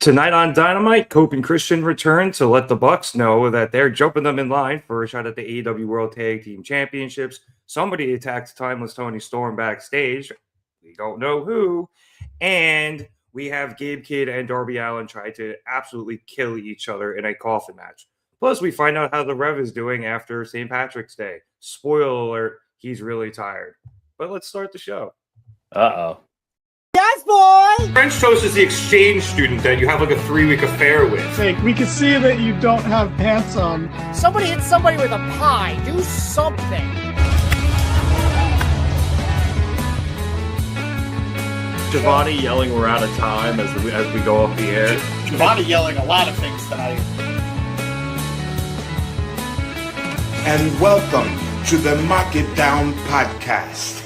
Tonight on Dynamite, Cope and Christian return to let the Bucks know that they're jumping them in line for a shot at the AEW World Tag Team Championships. Somebody attacked timeless Toni Storm backstage. We don't know who. And we have Gabe Kidd and Darby Allin try to absolutely kill each other in a coffin match. Plus, we find out how the Rev is doing after St. Patrick's Day. Spoiler alert, he's really tired. But let's start the show. Uh-oh. Yes, boy! French toast is the exchange student that you have like a 3-week affair with. Fake. We can see that you don't have pants on. Somebody hit somebody with a pie. Do something. Giovanni yelling we're out of time as we go off the air. Giovanni yelling a lot of things tonight. And welcome to the Mark It Down podcast.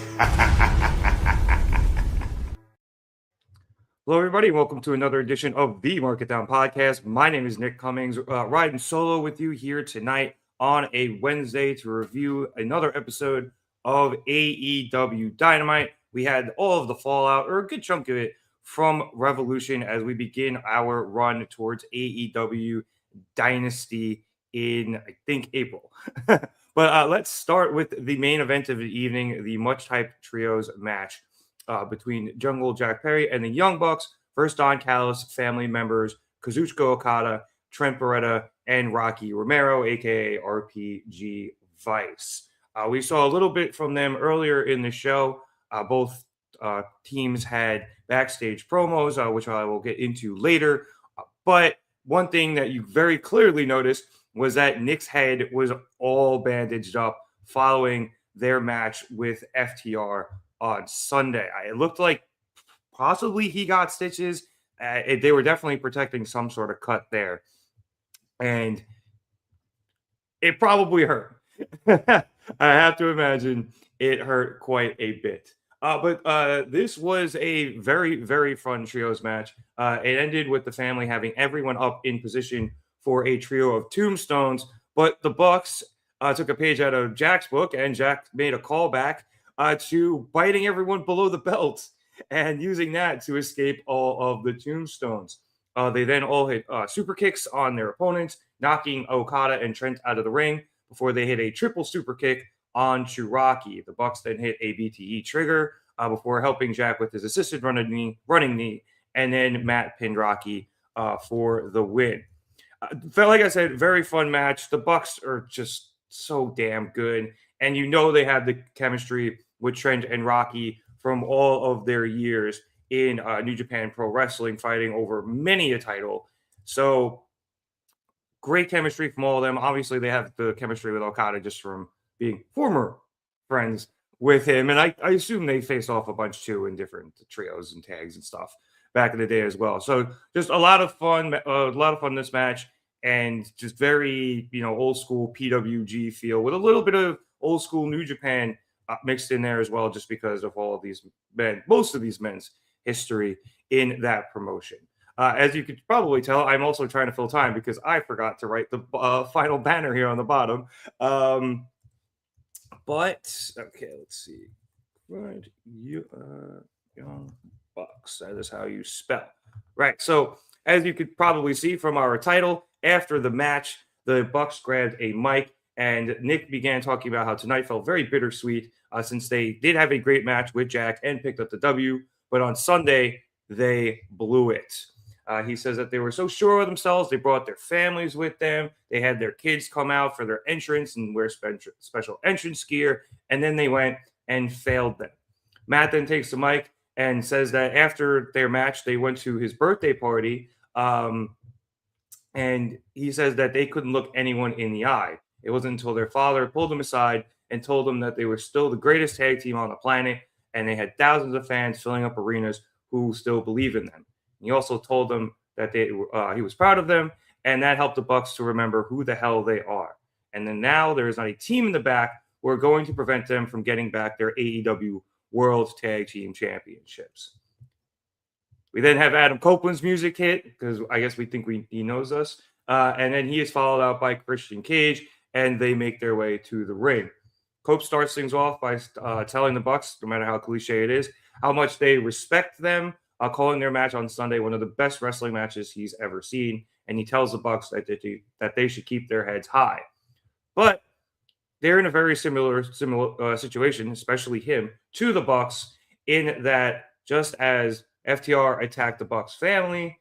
Hello, everybody. Welcome to another edition of the Mark It Down podcast. My name is Nick Cummings, riding solo with you here tonight on a Wednesday to review another episode of AEW Dynamite. We had all of the fallout, or a good chunk of it, from Revolution as we begin our run towards AEW Dynasty in, I think, April. But let's start with the main event of the evening, the much-hyped trios match between Jungle Jack Perry and the Young Bucks, first Don Callis family members, Kazuchika Okada, Trent Beretta, and Rocky Romero, a.k.a. RPG Vice. We saw a little bit from them earlier in the show. Both teams had backstage promos, which I will get into later. But one thing that you very clearly noticed was that Nick's head was all bandaged up following their match with FTR on Sunday. It looked like possibly he got stitches. They were definitely protecting some sort of cut there. And it probably hurt. I have to imagine it hurt quite a bit. But this was a very, very fun trios match. It ended with the family having everyone up in position for a trio of tombstones. But the Bucks took a page out of Jack's book, and Jack made a callback to biting everyone below the belt and using that to escape all of the tombstones. They then all hit super kicks on their opponents, knocking Okada and Trent out of the ring before they hit a triple super kick on Rocky. The Bucks then hit a BTE trigger before helping Jack with his assisted running knee, and then Matt pinned Rocky for the win. Felt like I said, very fun match. The Bucks are just so damn good, and you know they have the chemistry with Trent and Rocky from all of their years in New Japan Pro Wrestling, fighting over many a title. So great chemistry from all of them. Obviously, they have the chemistry with Okada just from being former friends with him. And I assume they faced off a bunch too in different trios and tags and stuff back in the day as well. So just a lot of fun this match, and just very, old school PWG feel with a little bit of old school New Japan mixed in there as well, just because of all of these men, most of these men's history in that promotion. As you could probably tell, I'm also trying to fill time because I forgot to write the final banner here on the bottom. But okay, let's see. Right, Young Bucks. That is how you spell. Right. So as you could probably see from our title, after the match, the Bucks grabbed a mic and Nick began talking about how tonight felt very bittersweet since they did have a great match with Jack and picked up the W, but on Sunday they blew it. He says that they were so sure of themselves. They brought their families with them. They had their kids come out for their entrance and wear special entrance gear. And then they went and failed them. Matt then takes the mic and says that after their match, they went to his birthday party. And he says that they couldn't look anyone in the eye. It wasn't until their father pulled them aside and told them that they were still the greatest tag team on the planet. And they had thousands of fans filling up arenas who still believe in them. He also told them that he was proud of them, and that helped the Bucks to remember who the hell they are. And then now there is not a team in the back who are going to prevent them from getting back their AEW World Tag Team Championships. We then have Adam Copeland's music hit, because I guess we think he knows us. And then he is followed out by Christian Cage, and they make their way to the ring. Cope starts things off by telling the Bucks, no matter how cliche it is, how much they respect them calling their match on Sunday one of the best wrestling matches he's ever seen, and he tells the Bucks that they should keep their heads high. But they're in a very similar situation, especially him, to the Bucks, in that just as FTR attacked the Bucks family,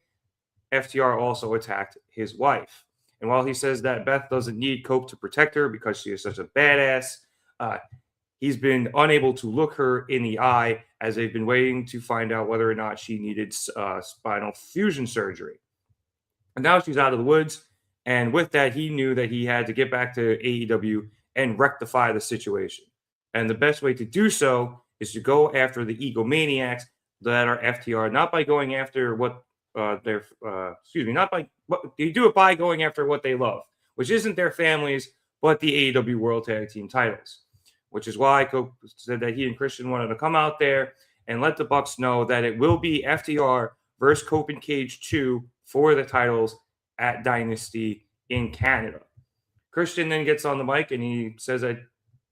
FTR also attacked his wife. And while he says that Beth doesn't need Cope to protect her because she is such a badass, he's been unable to look her in the eye as they've been waiting to find out whether or not she needed spinal fusion surgery. And now she's out of the woods. And with that, he knew that he had to get back to AEW and rectify the situation. And the best way to do so is to go after the egomaniacs that are FTR, not by going after what not by what you do it by going after what they love, which isn't their families, but the AEW World Tag Team titles. Which is why Cope said that he and Christian wanted to come out there and let the Bucks know that it will be FTR versus Cope and Cage 2 for the titles at Dynasty in Canada. Christian then gets on the mic and he says that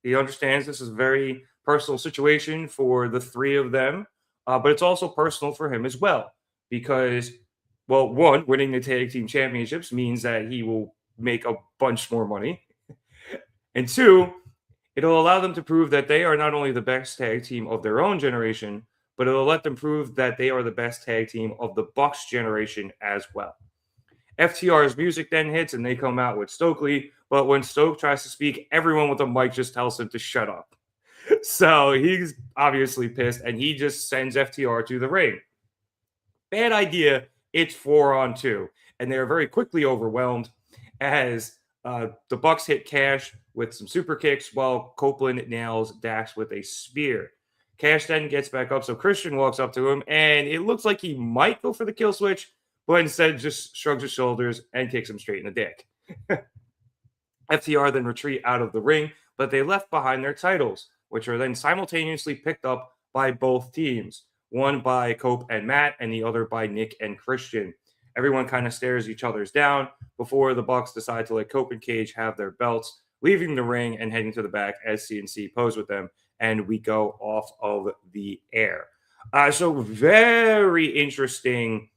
he understands this is a very personal situation for the three of them, but it's also personal for him as well because, well, one, winning the tag team championships means that he will make a bunch more money, and two, it'll allow them to prove that they are not only the best tag team of their own generation, but it'll let them prove that they are the best tag team of the Bucks generation as well. FTR's music then hits and they come out with Stokely, but when Stoke tries to speak, everyone with a mic just tells him to shut up. So he's obviously pissed and he just sends FTR to the ring. Bad idea. It's 4-on-2. And they're very quickly overwhelmed as the Bucks hit Cash with some super kicks while Copeland nails Dax with a spear. Cash then gets back up, so Christian walks up to him, and it looks like he might go for the kill switch, but instead just shrugs his shoulders and kicks him straight in the dick. FTR then retreat out of the ring, but they left behind their titles, which are then simultaneously picked up by both teams, one by Cope and Matt, and the other by Nick and Christian. Everyone kind of stares each other's down before the Bucks decide to let Cope and Cage have their belts, leaving the ring and heading to the back as CNC pose with them, and we go off of the air. So very interesting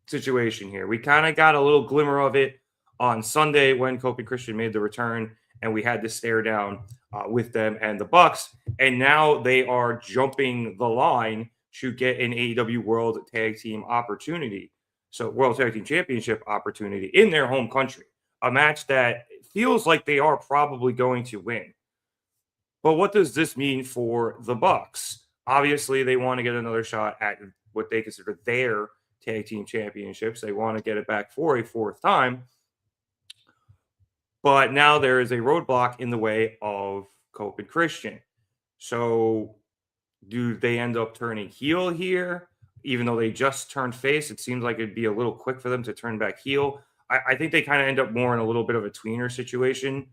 situation here. We kind of got a little glimmer of it on Sunday when Cope and Christian made the return, and we had to stare down with them and the Bucks, and now they are jumping the line to get an AEW World Tag Team opportunity. So World Tag Team Championship opportunity in their home country. A match that feels like they are probably going to win. But what does this mean for the Bucks? Obviously, they want to get another shot at what they consider their tag team championships. They want to get it back for a fourth time. But now there is a roadblock in the way of Cope and Christian. So do they end up turning heel here? Even though they just turned face, it seems like it'd be a little quick for them to turn back heel. I think they kind of end up more in a little bit of a tweener situation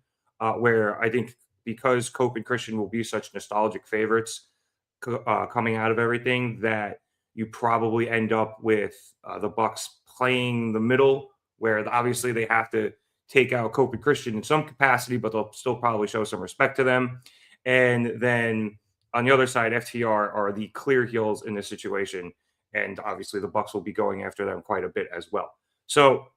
where I think because Cope and Christian will be such nostalgic favorites coming out of everything that you probably end up with the Bucks playing the middle where obviously they have to take out Cope and Christian in some capacity, but they'll still probably show some respect to them. And then on the other side, FTR are the clear heels in this situation. And obviously the Bucks will be going after them quite a bit as well. So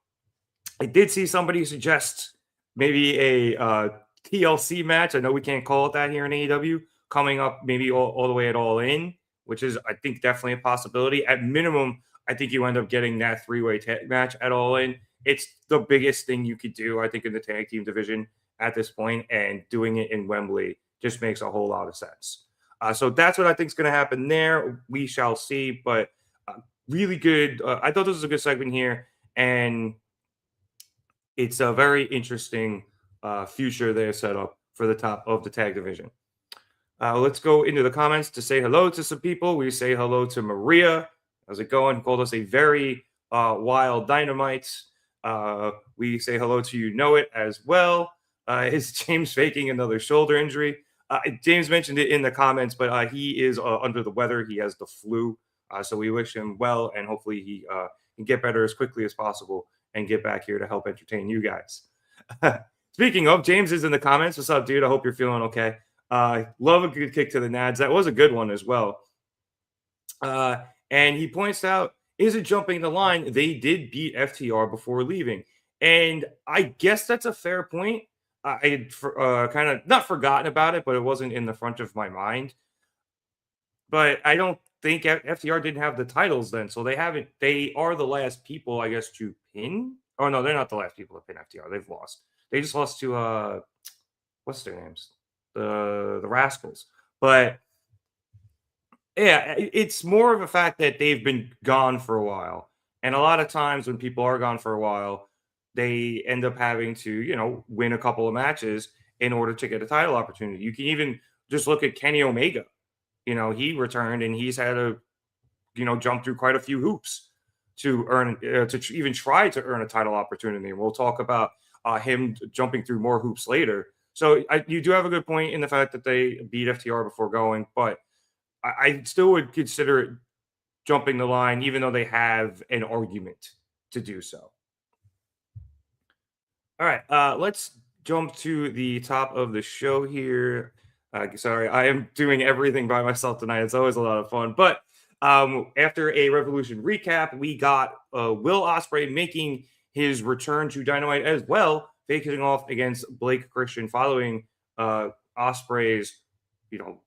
I did see somebody suggest maybe a TLC match. I know we can't call it that here in AEW, coming up maybe all the way at All In, which is, I think, definitely a possibility. At minimum, I think you end up getting that three-way tag match at All In. It's the biggest thing you could do, I think, in the tag team division at this point, and doing it in Wembley just makes a whole lot of sense. So that's what I think is going to happen there. We shall see, but really good. I thought this was a good segment here, and it's a very interesting future they have set up for the top of the tag division. Let's go into the comments to say hello to some people. We say hello to Maria. How's it going? Called us a very wild Dynamite. We say hello to You Know It as well. Is James faking another shoulder injury? James mentioned it in the comments, but he is under the weather. He has the flu. So we wish him well, and hopefully he can get better as quickly as possible and get back here to help entertain you guys. Speaking of, James is in the comments. What's up, dude? I hope you're feeling okay. Love a good kick to the nads. That was a good one as well. And he points out, is it jumping the line? They did beat FTR before leaving. And I guess that's a fair point. I had kind of not forgotten about it, but it wasn't in the front of my mind. But I don't think FTR didn't have the titles then. So they haven't, they are the last people, I guess, to pin. Oh, no, they're not the last people to pin FTR. They've lost. They just lost to, what's their names? The Rascals. But yeah, it's more of a fact that they've been gone for a while. And a lot of times when people are gone for a while, they end up having to, win a couple of matches in order to get a title opportunity. You can even just look at Kenny Omega. He returned and he's had to, jump through quite a few hoops to earn, even try to earn a title opportunity. We'll talk about him jumping through more hoops later. So you do have a good point in the fact that they beat FTR before going, but I still would consider it jumping the line, even though they have an argument to do so. All right, let's jump to the top of the show here. Sorry, I am doing everything by myself tonight. It's always a lot of fun. But after a Revolution recap, we got Will Ospreay making his return to Dynamite as well, facing off against Blake Christian following Ospreay's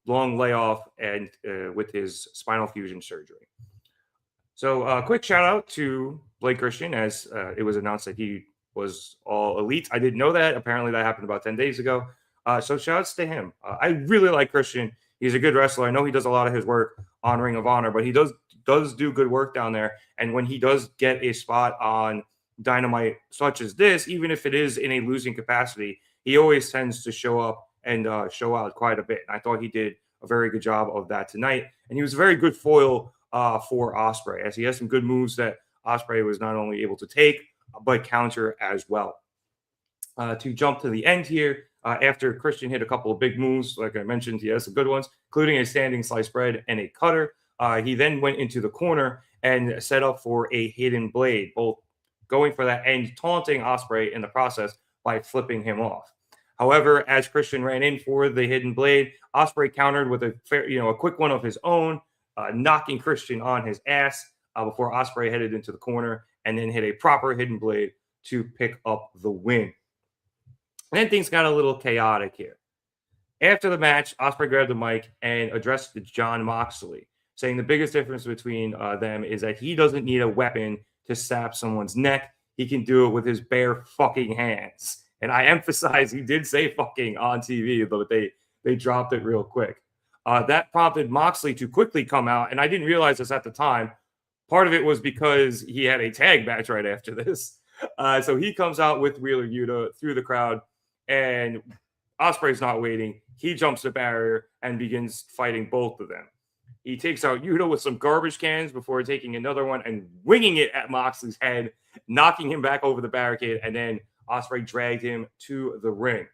long layoff and with his spinal fusion surgery. So quick shout out to Blake Christian, as it was announced that he was all elite. I didn't know that. Apparently that happened about 10 days ago. So shout outs to him. I really like Christian. He's a good wrestler. I know he does a lot of his work on Ring of Honor, but he does do good work down there. And when he does get a spot on Dynamite such as this, even if it is in a losing capacity, he always tends to show up and show out quite a bit. And I thought he did a very good job of that tonight. And he was a very good foil for Ospreay, as he has some good moves that Ospreay was not only able to take, but counter as well. To jump to the end here, after Christian hit a couple of big moves, like I mentioned, he has some good ones, including a standing sliced bread and a cutter. He then went into the corner and set up for a hidden blade, both going for that and taunting Ospreay in the process by flipping him off. However, as Christian ran in for the hidden blade, Ospreay countered with a quick one of his own, knocking Christian on his ass before Ospreay headed into the corner and then hit a proper hidden blade to pick up the win. And then things got a little chaotic here. After the match, Ospreay grabbed the mic and addressed Jon Moxley, saying the biggest difference between them is that he doesn't need a weapon to snap someone's neck. He can do it with his bare fucking hands. And I emphasize he did say fucking on TV, but they dropped it real quick. That prompted Moxley to quickly come out, and I didn't realize this at the time. Part of it was because he had a tag match right after this. So he comes out with Wheeler Yuta through the crowd, and Ospreay's not waiting. He jumps the barrier and begins fighting both of them. He takes out Yuta with some garbage cans before taking another one and winging it at Moxley's head, knocking him back over the barricade, and then Ospreay dragged him to the ring.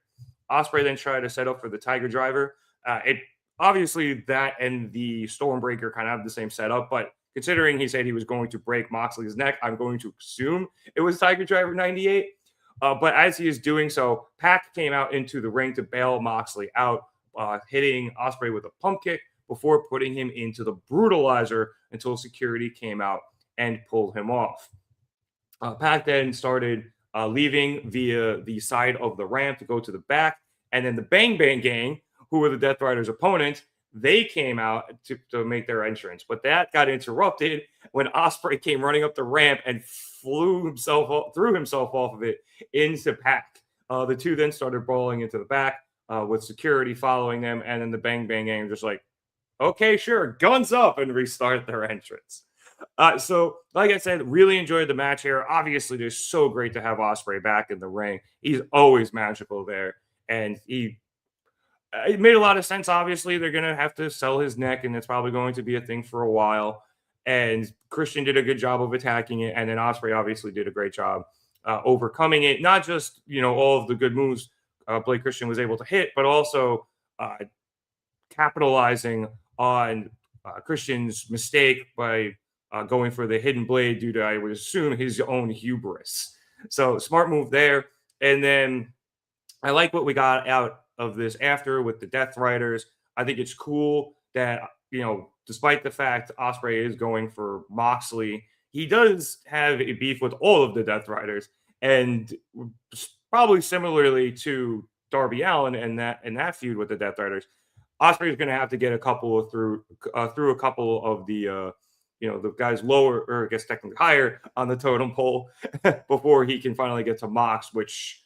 Ospreay then tried to set up for the Tiger Driver. Obviously that and the Stormbreaker kind of have the same setup, but considering he said he was going to break Moxley's neck, I'm going to assume it was Tiger Driver 98. But as he is doing so, Pac came out into the ring to bail Moxley out, hitting Ospreay with a pump kick before putting him into the Brutalizer until security came out and pulled him off. Pac then started leaving via the side of the ramp to go to the back, and then the Bang Bang Gang, who were the Death Riders' opponents, they came out to make their entrance. But that got interrupted when Ospreay came running up the ramp and threw himself off of it into Pac. The two then started brawling into the back with security following them, and then the Bang Bang Gang just like, okay, sure, guns up, and restart their entrance. So, like I said, really enjoyed the match here. Obviously, it's so great to have Ospreay back in the ring. He's always magical there, and it made a lot of sense. Obviously, they're going to have to sell his neck, and it's probably going to be a thing for a while. And Christian did a good job of attacking it, and then Ospreay obviously did a great job overcoming it. Not just, all of the good moves Blake Christian was able to hit, but also capitalizing on Christian's mistake by going for the hidden blade due to, I would assume, his own hubris. So smart move there. And then I like what we got out of this after with the Death Riders. I think it's cool that, despite the fact Ospreay is going for Moxley, he does have a beef with all of the Death Riders, and probably similarly to Darby Allin and that feud with the Death Riders, Ospreay is going to have to get a couple through a couple of the the guys lower, or I guess technically higher on the totem pole before he can finally get to Mox, which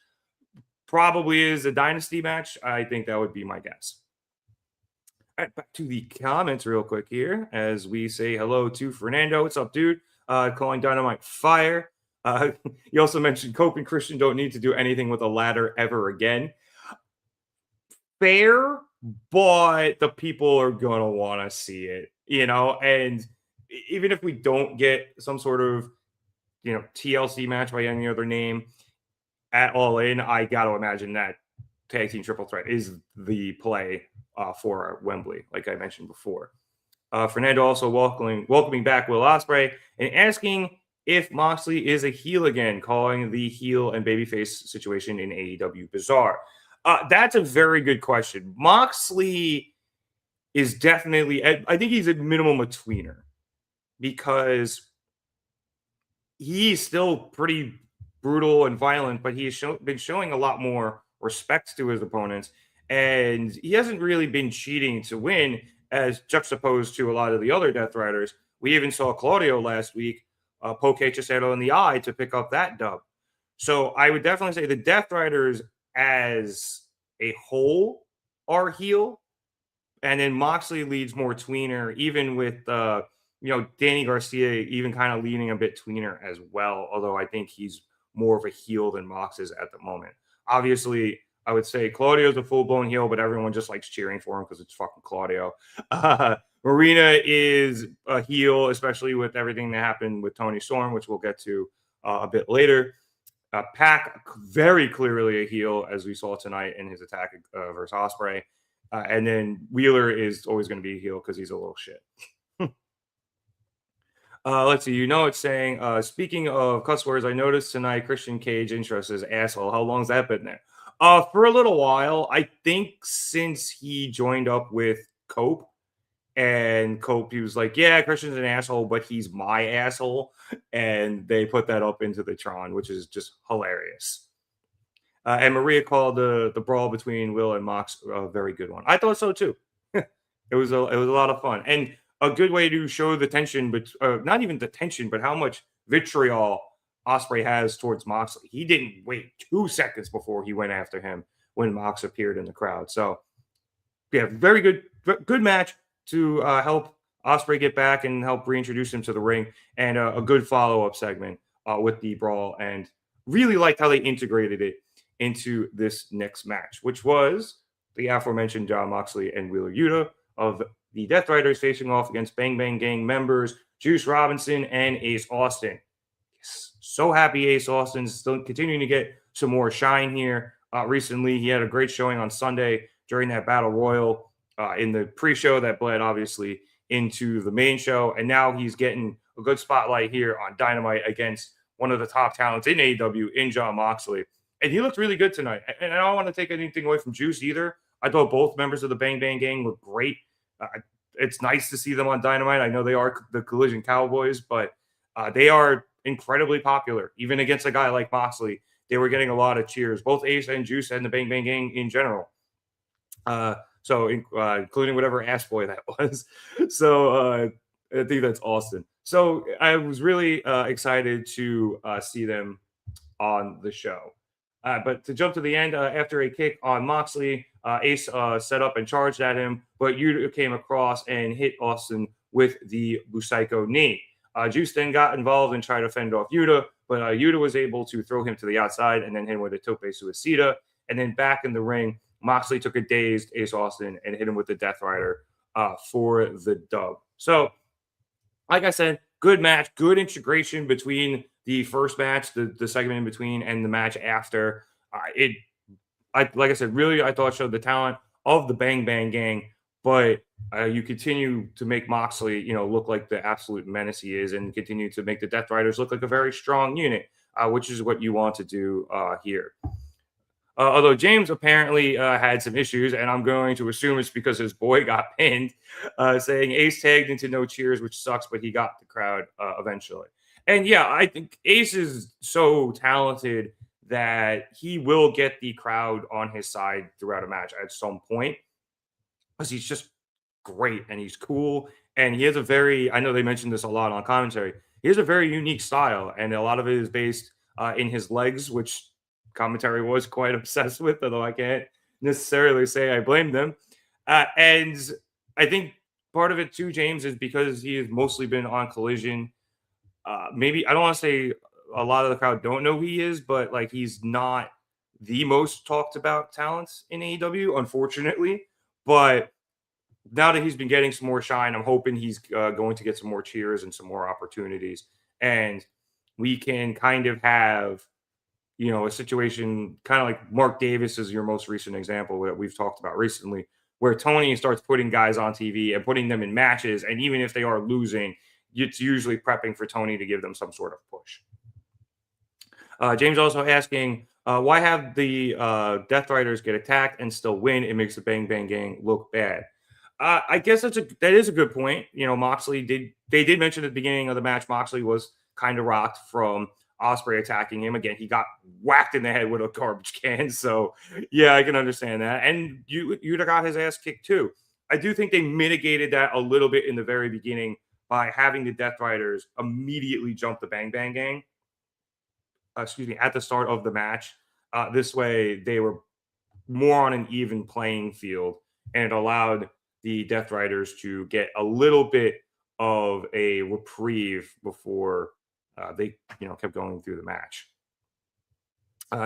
probably is a dynasty match. I think that would be my guess. All right, back to the comments real quick here as we say hello to Fernando. What's up, dude? Calling Dynamite fire. You also mentioned Cope and Christian don't need to do anything with a ladder ever again. Fair, but the people are going to want to see it, and even if we don't get some sort of, TLC match by any other name at Allin, I got to imagine that tag team triple threat is the play for Wembley, like I mentioned before. Fernando also welcoming back Will Ospreay and asking if Moxley is a heel again, calling the heel and babyface situation in AEW bizarre. That's a very good question. Moxley is definitely, I think he's at minimum a tweener, because he's still pretty brutal and violent, but he's been showing a lot more respect to his opponents, and he hasn't really been cheating to win as juxtaposed to a lot of the other Death Riders. We even saw Claudio last week poke Hechicero in the eye to pick up that dub. So I would definitely say the Death Riders as a whole are heel, and then Moxley leads more tweener, even with Danny Garcia even kind of leaning a bit tweener as well, although I think he's more of a heel than Mox is at the moment. Obviously, I would say Claudio's a full-blown heel, but everyone just likes cheering for him because it's fucking Claudio. Marina is a heel, especially with everything that happened with Toni Storm, which we'll get to a bit later. Pac, very clearly a heel, as we saw tonight in his attack versus Ospreay. And then Wheeler is always going to be a heel because he's a little shit. Let's see. It's saying, speaking of cuss words, I noticed tonight Christian Cage intro says asshole. How long's that been there? For a little while. I think since he joined up with Cope, and Cope, he was like, yeah, Christian's an asshole, but he's my asshole. And they put that up into the Tron, which is just hilarious. And Maria called the brawl between Will and Mox a very good one. I thought so too. It was a lot of fun. And a good way to show the tension, but not even the tension, but how much vitriol Ospreay has towards Moxley. He didn't wait 2 seconds before he went after him when Mox appeared in the crowd. So, yeah, very good match to help Ospreay get back and help reintroduce him to the ring, and a good follow-up segment with the brawl, and really liked how they integrated it into this next match, which was the aforementioned Jon Moxley and Wheeler Yuta of the Death Riders facing off against Bang Bang Gang members Juice Robinson and Ace Austin. Yes, so happy Ace Austin's still continuing to get some more shine here. Recently, he had a great showing on Sunday during that Battle Royal in the pre-show that bled, obviously, into the main show. And now he's getting a good spotlight here on Dynamite against one of the top talents in AEW, in Jon Moxley. And he looked really good tonight. And I don't want to take anything away from Juice either. I thought both members of the Bang Bang Gang looked great. It's nice to see them on Dynamite. I know they are the Collision Cowboys, but they are incredibly popular. Even against a guy like Moxley, they were getting a lot of cheers. Both Ace and Juice and the Bang Bang Gang in general. Including whatever ass boy that was. So I think that's awesome. So I was really excited to see them on the show. But to jump to the end, after a kick on Moxley, Ace set up and charged at him, but Yuta came across and hit Austin with the Busaiku knee. Juice then got involved and tried to fend off Yuta, but Yuta was able to throw him to the outside and then hit him with a tope suicida. And then back in the ring, Moxley took a dazed Ace Austin and hit him with the Death Rider for the dub. So, like I said, good match, good integration between the first match, the segment in between, and the match after. Like I said, really, I thought showed the talent of the Bang Bang Gang, but you continue to make Moxley, look like the absolute menace he is, and continue to make the Death Riders look like a very strong unit, which is what you want to do here. Although James apparently had some issues, and I'm going to assume it's because his boy got pinned, saying Ace tagged into no cheers, which sucks, but he got the crowd eventually. And yeah, I think Ace is so talented that he will get the crowd on his side throughout a match at some point because he's just great and he's cool. And he has a very, I know they mentioned this a lot on commentary, he has a very unique style, and a lot of it is based in his legs, which commentary was quite obsessed with, although I can't necessarily say I blame them. And I think part of it too, James, is because he has mostly been on Collision. Maybe I don't want to say a lot of the crowd don't know who he is, but like he's not the most talked about talents in AEW, unfortunately. But now that he's been getting some more shine, I'm hoping he's going to get some more cheers and some more opportunities, and we can kind of have, you know, a situation kind of like Mark Davis is your most recent example that we've talked about recently, where Toni starts putting guys on TV and putting them in matches, and even if they are losing, it's usually prepping for Toni to give them some sort of push. James also asking, why have the Death Riders get attacked and still win? It makes the Bang Bang Gang look bad. I guess that is a good point. You know, Moxley did mention at the beginning of the match, Moxley was kind of rocked from Ospreay attacking him. Again, he got whacked in the head with a garbage can. So yeah, I can understand that. And Yuta got his ass kicked too. I do think they mitigated that a little bit in the very beginning by having the Death Riders immediately jump the Bang Bang Gang. At the start of the match. This way, they were more on an even playing field, and it allowed the Death Riders to get a little bit of a reprieve before they, kept going through the match.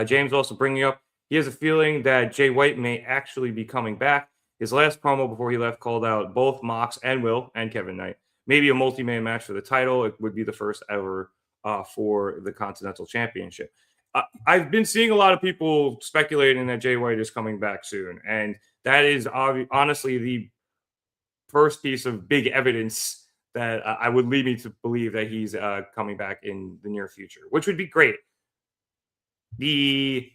James also bringing up, he has a feeling that Jay White may actually be coming back. His last promo before he left called out both Mox and Will and Kevin Knight. Maybe a multi-man match for the title. It would be the first ever for the Continental Championship. I've been seeing a lot of people speculating that Jay White is coming back soon, and that is honestly the first piece of big evidence that I would lead me to believe that he's coming back in the near future, which would be great. The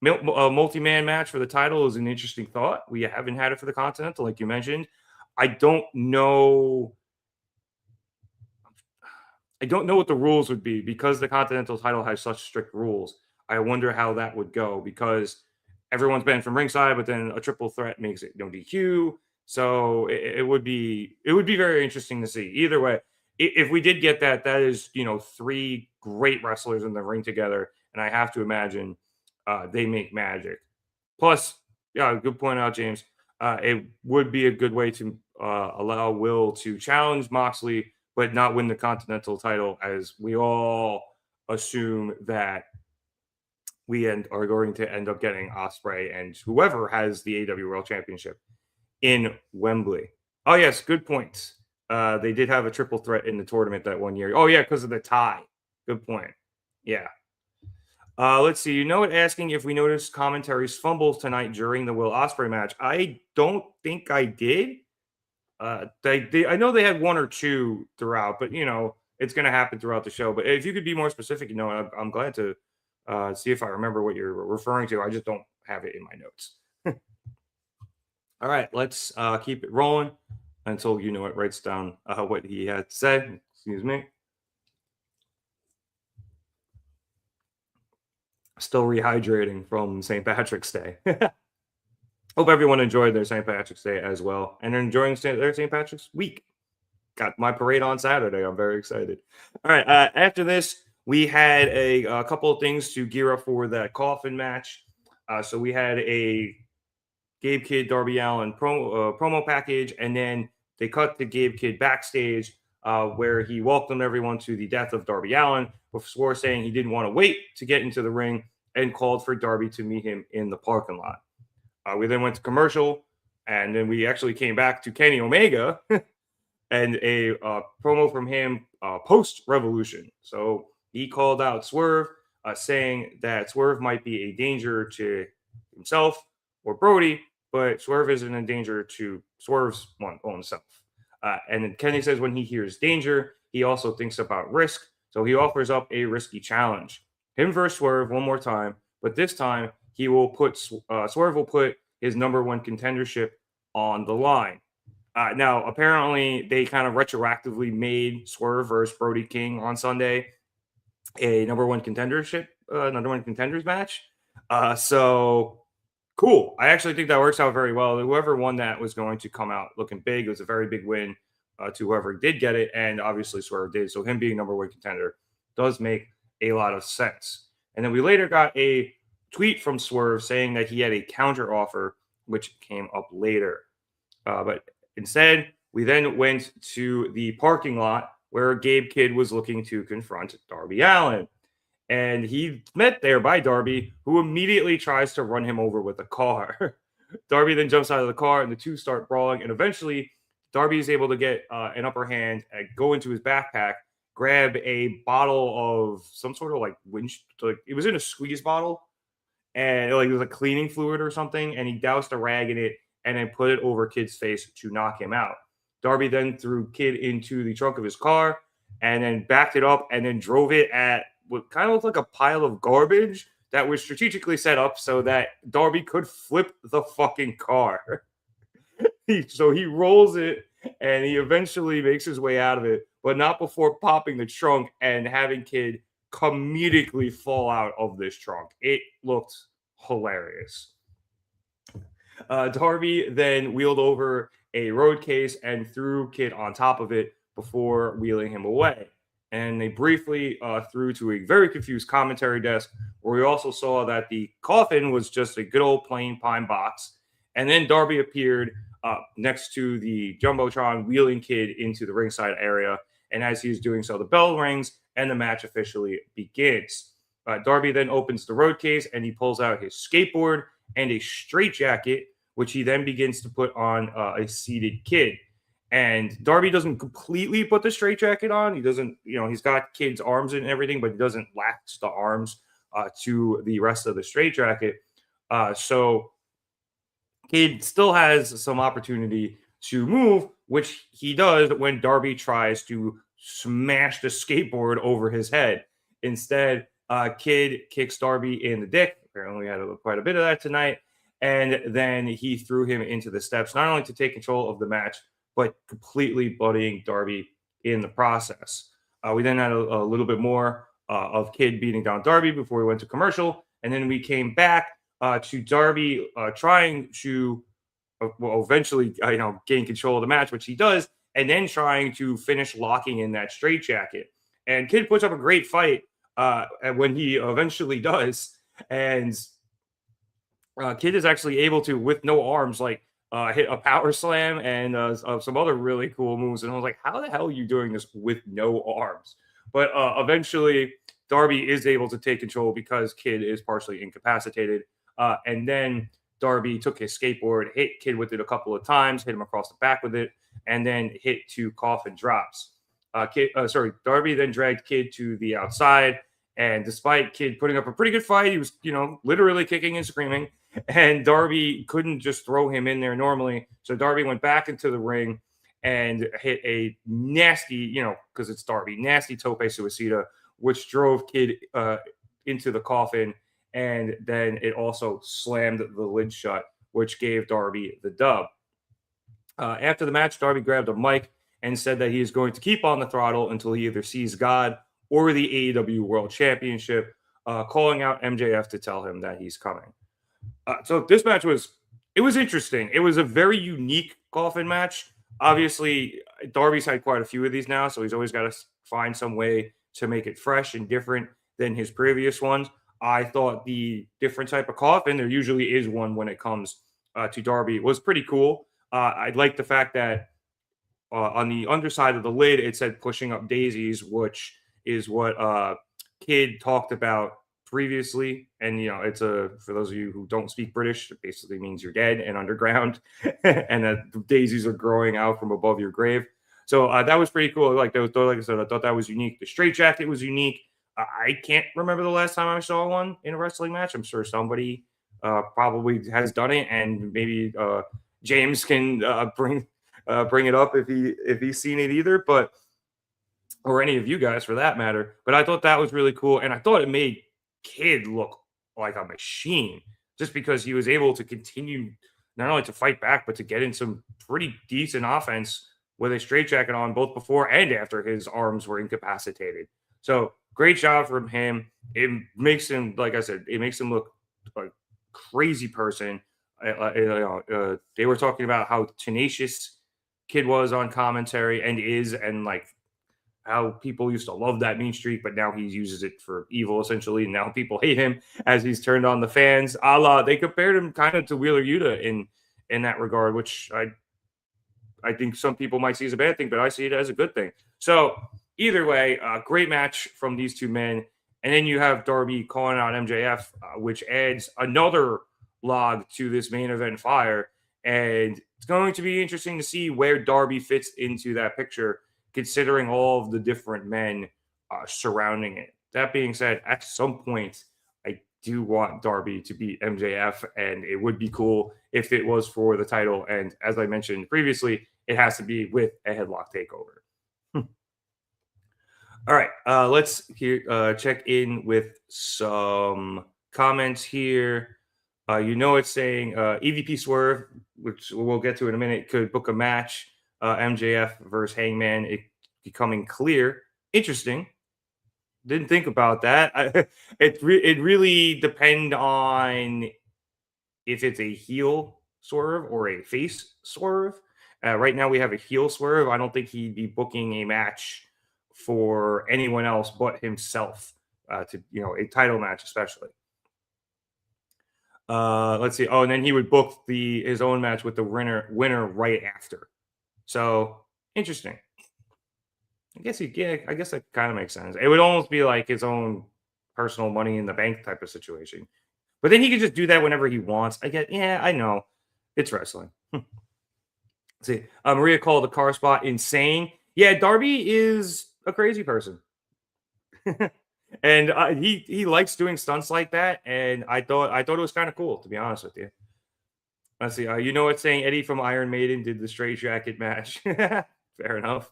multi-man match for the title is an interesting thought. We haven't had it for the Continental, like you mentioned. I don't know what the rules would be because the Continental title has such strict rules. I wonder how that would go because everyone's banned from ringside, but then a triple threat makes it no DQ. So it would be very interesting to see. Either way, if we did get that, that is, three great wrestlers in the ring together, and I have to imagine they make magic. Plus, yeah, good point out, James. It would be a good way to allow Will to challenge Moxley, but not win the Continental title, as we all assume that we are going to end up getting Ospreay and whoever has the AEW World Championship in Wembley. Oh, yes, good points. They did have a triple threat in the tournament that one year. Oh, yeah, because of the tie. Good point. Yeah. Let's see. Asking if we noticed commentary's fumbles tonight during the Will Ospreay match. I don't think I did. I know they had one or two throughout, but it's going to happen throughout the show. But if you could be more specific, I'm glad to see if I remember what you're referring to. I just don't have it in my notes. All right, let's keep it rolling until it writes down what he had to say. Excuse me. Still rehydrating from St. Patrick's Day. Hope everyone enjoyed their St. Patrick's Day as well and enjoying their St. Patrick's week. Got my parade on Saturday. I'm very excited. All right. After this, we had a couple of things to gear up for that Coffin match. So we had a Gabe Kidd, Darby Allin promo package, and then they cut the Gabe Kidd backstage where he welcomed everyone to the death of Darby Allin before saying he didn't want to wait to get into the ring and called for Darby to meet him in the parking lot. We then went to commercial, and then we actually came back to Kenny Omega and a promo from him post-Revolution. So he called out Swerve, saying that Swerve might be a danger to himself or Brody, but Swerve isn't a danger to Swerve's own self. And then Kenny says when he hears danger, he also thinks about risk. So he offers up a risky challenge. Him versus Swerve one more time, but this time he will put Swerve will put his number one contendership on the line. Now, apparently, they kind of retroactively made Swerve versus Brody King on Sunday a number one contenders match. So cool. I actually think that works out very well. Whoever won that was going to come out looking big. It was a very big win to whoever did get it, and obviously Swerve did. So him being number one contender does make a lot of sense. And then we later got a tweet from Swerve saying that he had a counter offer, which came up later. But instead, we then went to the parking lot where Gabe Kidd was looking to confront Darby Allin. And he met there by Darby, who immediately tries to run him over with a car. Darby then jumps out of the car, and the two start brawling. And eventually, Darby is able to get an upper hand, go into his backpack, grab a bottle of some sort of it was in a squeeze bottle, and it was a cleaning fluid or something. And he doused a rag in it and then put it over Kidd's face to knock him out. Darby then threw Kidd into the trunk of his car and then backed it up and then drove it at what kind of looked like a pile of garbage that was strategically set up so that Darby could flip the fucking car. So he rolls it and he eventually makes his way out of it, but not before popping the trunk and having Kidd comedically fall out of this trunk. It looked hilarious. Darby then wheeled over a road case and threw Kidd on top of it before wheeling him away. And they briefly threw to a very confused commentary desk where we also saw that the coffin was just a good old plain pine box. And then Darby appeared next to the Jumbotron, wheeling Kidd into the ringside area. And as he's doing so, the bell rings and the match officially begins. Darby then opens the road case and he pulls out his skateboard and a straitjacket, which he then begins to put on a seated Kidd. And Darby doesn't completely put the straitjacket on. He doesn't, he's got Kidd's arms and everything, but he doesn't latch the arms to the rest of the straitjacket. So Kidd still has some opportunity to move, which he does when Darby tries to smash the skateboard over his head. Instead, Kidd kicks Darby in the dick. Apparently, we had quite a bit of that tonight. And then he threw him into the steps, not only to take control of the match, but completely bloodying Darby in the process. We then had a little bit more of Kidd beating down Darby before we went to commercial. And then we came back to Darby trying to eventually gain control of the match, which he does, and then trying to finish locking in that straitjacket. And Kidd puts up a great fight when he eventually does. And Kidd is actually able to, with no arms, hit a power slam and some other really cool moves. And I was like, how the hell are you doing this with no arms? But eventually, Darby is able to take control because Kidd is partially incapacitated. And then Darby took his skateboard, hit Kidd with it a couple of times, hit him across the back with it, and then hit 2 coffin drops. Darby then dragged Kidd to the outside. And despite Kidd putting up a pretty good fight, he was, literally kicking and screaming. And Darby couldn't just throw him in there normally. So Darby went back into the ring and hit a nasty, because it's Darby, nasty tope suicida, which drove Kidd into the coffin. And then it also slammed the lid shut, which gave Darby the dub. After the match, Darby grabbed a mic and said that he is going to keep on the throttle until he either sees God or the AEW World Championship, calling out MJF to tell him that he's coming. So this match was interesting. It was a very unique coffin match. Obviously, Darby's had quite a few of these now, so he's always got to find some way to make it fresh and different than his previous ones. I thought the different type of coffin, there usually is one when it comes to Darby, was pretty cool. I like the fact that on the underside of the lid, it said pushing up daisies, which is what Kidd talked about previously. And, it's for those of you who don't speak British, it basically means you're dead and underground and that the daisies are growing out from above your grave. So that was pretty cool. Like I said, I thought that was unique. The straitjacket was unique. I can't remember the last time I saw one in a wrestling match. I'm sure somebody probably has done it, and maybe James can bring it up if he's seen it either, or any of you guys for that matter. But I thought that was really cool, and I thought it made Kidd look like a machine. just because he was able to continue not only to fight back, but to get in some pretty decent offense with a straitjacket on both before and after his arms were incapacitated. So great job from him. It makes him, like I said, it makes him look like a crazy person. They were talking about how tenacious Kid was on commentary and is, and like how people used to love that mean streak, but now he uses it for evil essentially. And now people hate him as he's turned on the fans. They compared him kind of to Wheeler Yuta in that regard, which I think some people might see as a bad thing, but I see it as a good thing. So either way, great match from these two men. And then you have Darby calling out MJF, which adds another log to this main event fire. And it's going to be interesting to see where Darby fits into that picture, considering all of the different men surrounding it. That being said, at some point, I do want Darby to beat MJF, and it would be cool if it was for the title. And as I mentioned previously, it has to be with a headlock takeover. All right, let's check in with some comments here. It's saying EVP Swerve, which we'll get to in a minute, could book a match. MJF versus Hangman, it becoming clear. Interesting. Didn't think about that. It really depend on if it's a heel Swerve or a face Swerve. Right now we have a heel Swerve. I don't think he'd be booking a match for anyone else but himself to a title match especially. Let's see. Oh, and then he would book his own match with the winner right after. So interesting. I guess that kind of makes sense. It would almost be like his own personal Money in the Bank type of situation. But then he could just do that whenever he wants. I know. It's wrestling. Let's see. Maria called the car spot insane. Yeah, Darby is a crazy person. And he likes doing stunts like that, and I thought it was kind of cool, to be honest with you. Let's see. It's saying Eddie from Iron Maiden did the straight jacket match. Fair enough.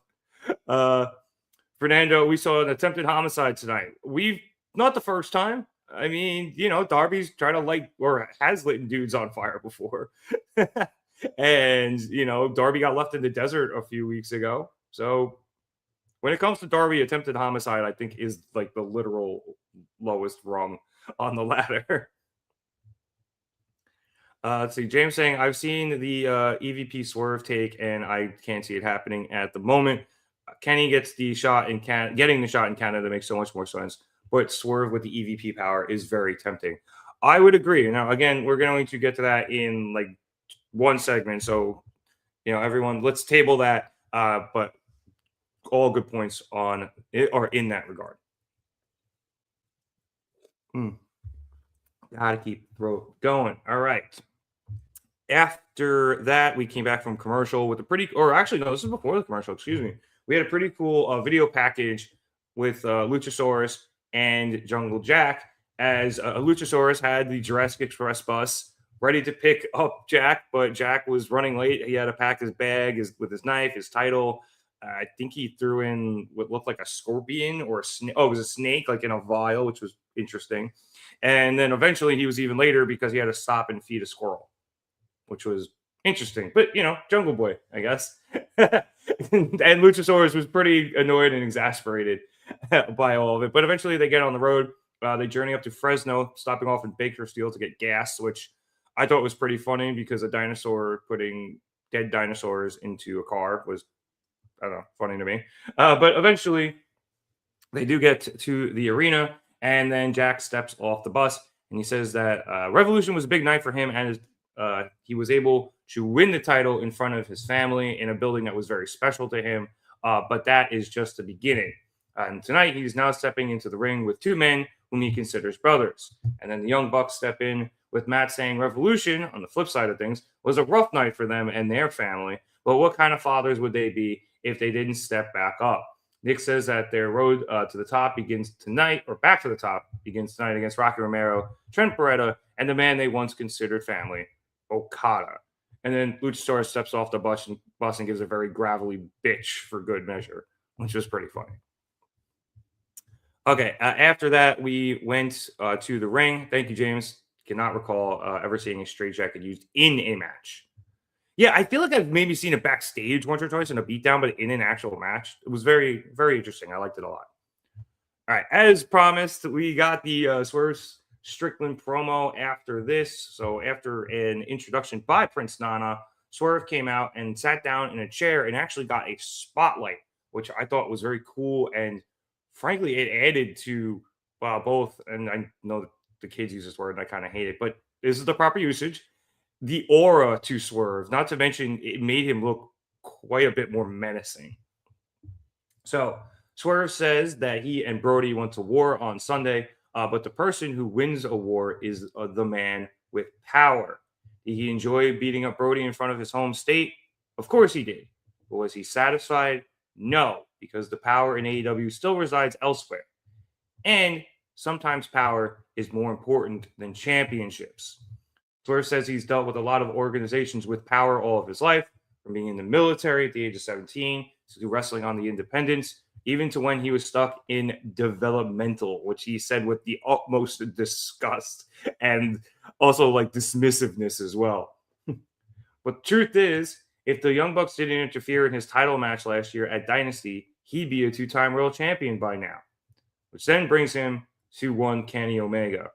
Fernando, we saw an attempted homicide tonight. Not the first time. I mean, Darby's tried to light or has lit dudes on fire before. And, Darby got left in the desert a few weeks ago. So when it comes to Darby, attempted homicide, I think is like the literal lowest rung on the ladder. Let's see. James saying, I've seen the EVP Swerve take, and I can't see it happening at the moment. Kenny gets the shot in getting the shot in Canada makes so much more sense. But Swerve with the EVP power is very tempting. I would agree. Now, again, we're going to get to that in like one segment. So, everyone, let's table that. But all good points on it or in that regard. Gotta keep the throat going. All right. After that, we came back from commercial with this is before the commercial, excuse me. We had a pretty cool video package with Luchasaurus and Jungle Jack, as Luchasaurus had the Jurassic Express bus ready to pick up Jack, but Jack was running late. He had to pack his bag with his knife, his title. I think he threw in what looked like a scorpion or a snake. Oh, it was a snake, like in a vial, which was interesting. And then eventually he was even later because he had to stop and feed a squirrel, which was interesting. But, Jungle Boy, I guess. And Luchasaurus was pretty annoyed and exasperated by all of it. But eventually they get on the road. They journey up to Fresno, stopping off in Bakersfield to get gas, which I thought was pretty funny because a dinosaur putting dead dinosaurs into a car was, I don't know, funny to me. But eventually they do get to the arena, and then Jack steps off the bus, and he says that Revolution was a big night for him, and he was able to win the title in front of his family in a building that was very special to him. But that is just the beginning. And tonight he's now stepping into the ring with two men whom he considers brothers. And then the Young Bucks step in with Matt saying Revolution, on the flip side of things, was a rough night for them and their family. But what kind of fathers would they be if they didn't step back up? Nick says that their road to the top begins tonight, or back to the top begins tonight against Rocky Romero, Trent Beretta, and the man they once considered family, Okada. And then Luchasaurus steps off the bus and gives a very gravelly bitch for good measure, which was pretty funny. Okay, after that, we went to the ring. Thank you, James. cannot recall ever seeing a straitjacket used in a match. Yeah, I feel like I've maybe seen it backstage once or twice in a beatdown, but in an actual match. It was very, very interesting. I liked it a lot. All right, as promised, we got the Swerve Strickland promo after this. So after an introduction by Prince Nana, Swerve came out and sat down in a chair and actually got a spotlight, which I thought was very cool. And frankly, it added to both, and I know that the kids use this word and I kind of hate it, but this is the proper usage, the aura to Swerve, not to mention it made him look quite a bit more menacing. So Swerve says that he and Brody went to war on Sunday, but the person who wins a war is the man with power. Did he enjoy beating up Brody in front of his home state? Of course he did. But was he satisfied? No, because the power in AEW still resides elsewhere. And sometimes power is more important than championships. Swerve says he's dealt with a lot of organizations with power all of his life, from being in the military at the age of 17 to wrestling on the independents, even to when he was stuck in developmental, which he said with the utmost disgust and also like dismissiveness as well. But the truth is, if the Young Bucks didn't interfere in his title match last year at Dynasty, he'd be a two-time world champion by now, which then brings him to one Kenny Omega.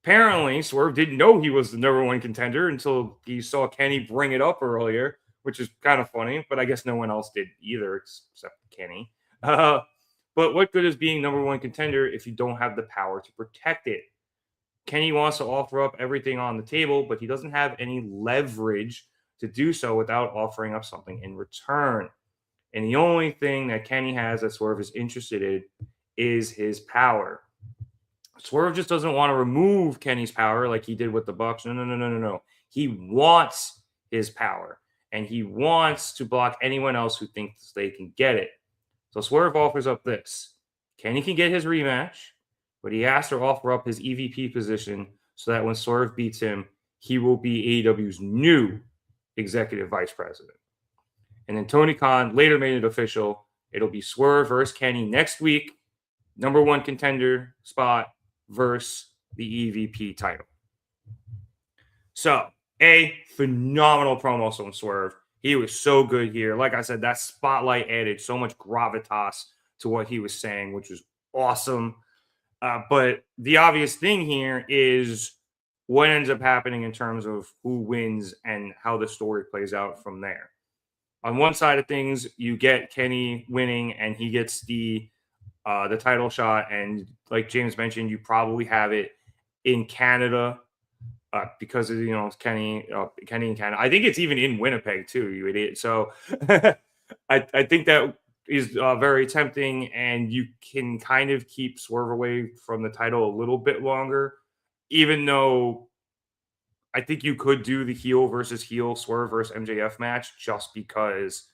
Apparently, Swerve didn't know he was the number one contender until he saw Kenny bring it up earlier, which is kind of funny, but I guess no one else did either except Kenny. But what good is being number one contender if you don't have the power to protect it? Kenny wants to offer up everything on the table, but he doesn't have any leverage to do so without offering up something in return. And the only thing that Kenny has that Swerve is interested in is his power. Swerve just doesn't want to remove Kenny's power like he did with the Bucks. No. He wants his power, and he wants to block anyone else who thinks they can get it. So Swerve offers up this. Kenny can get his rematch, but he has to offer up his EVP position so that when Swerve beats him, he will be AEW's new executive vice president. And then Tony Khan later made it official. It'll be Swerve versus Kenny next week, number one contender spot versus the EVP title. So, a phenomenal promo from Swerve. He was so good here. Like I said, that spotlight added so much gravitas to what he was saying, which was awesome. But the obvious thing here is what ends up happening in terms of who wins and how the story plays out from there. On one side of things, you get Kenny winning, and he gets the title shot. And like James mentioned, you probably have it in Canada because of, Kenny in Canada. I think it's even in Winnipeg too, you idiot. So I think that is very tempting, and you can kind of keep Swerve away from the title a little bit longer, even though I think you could do the heel versus heel Swerve versus MJF match just because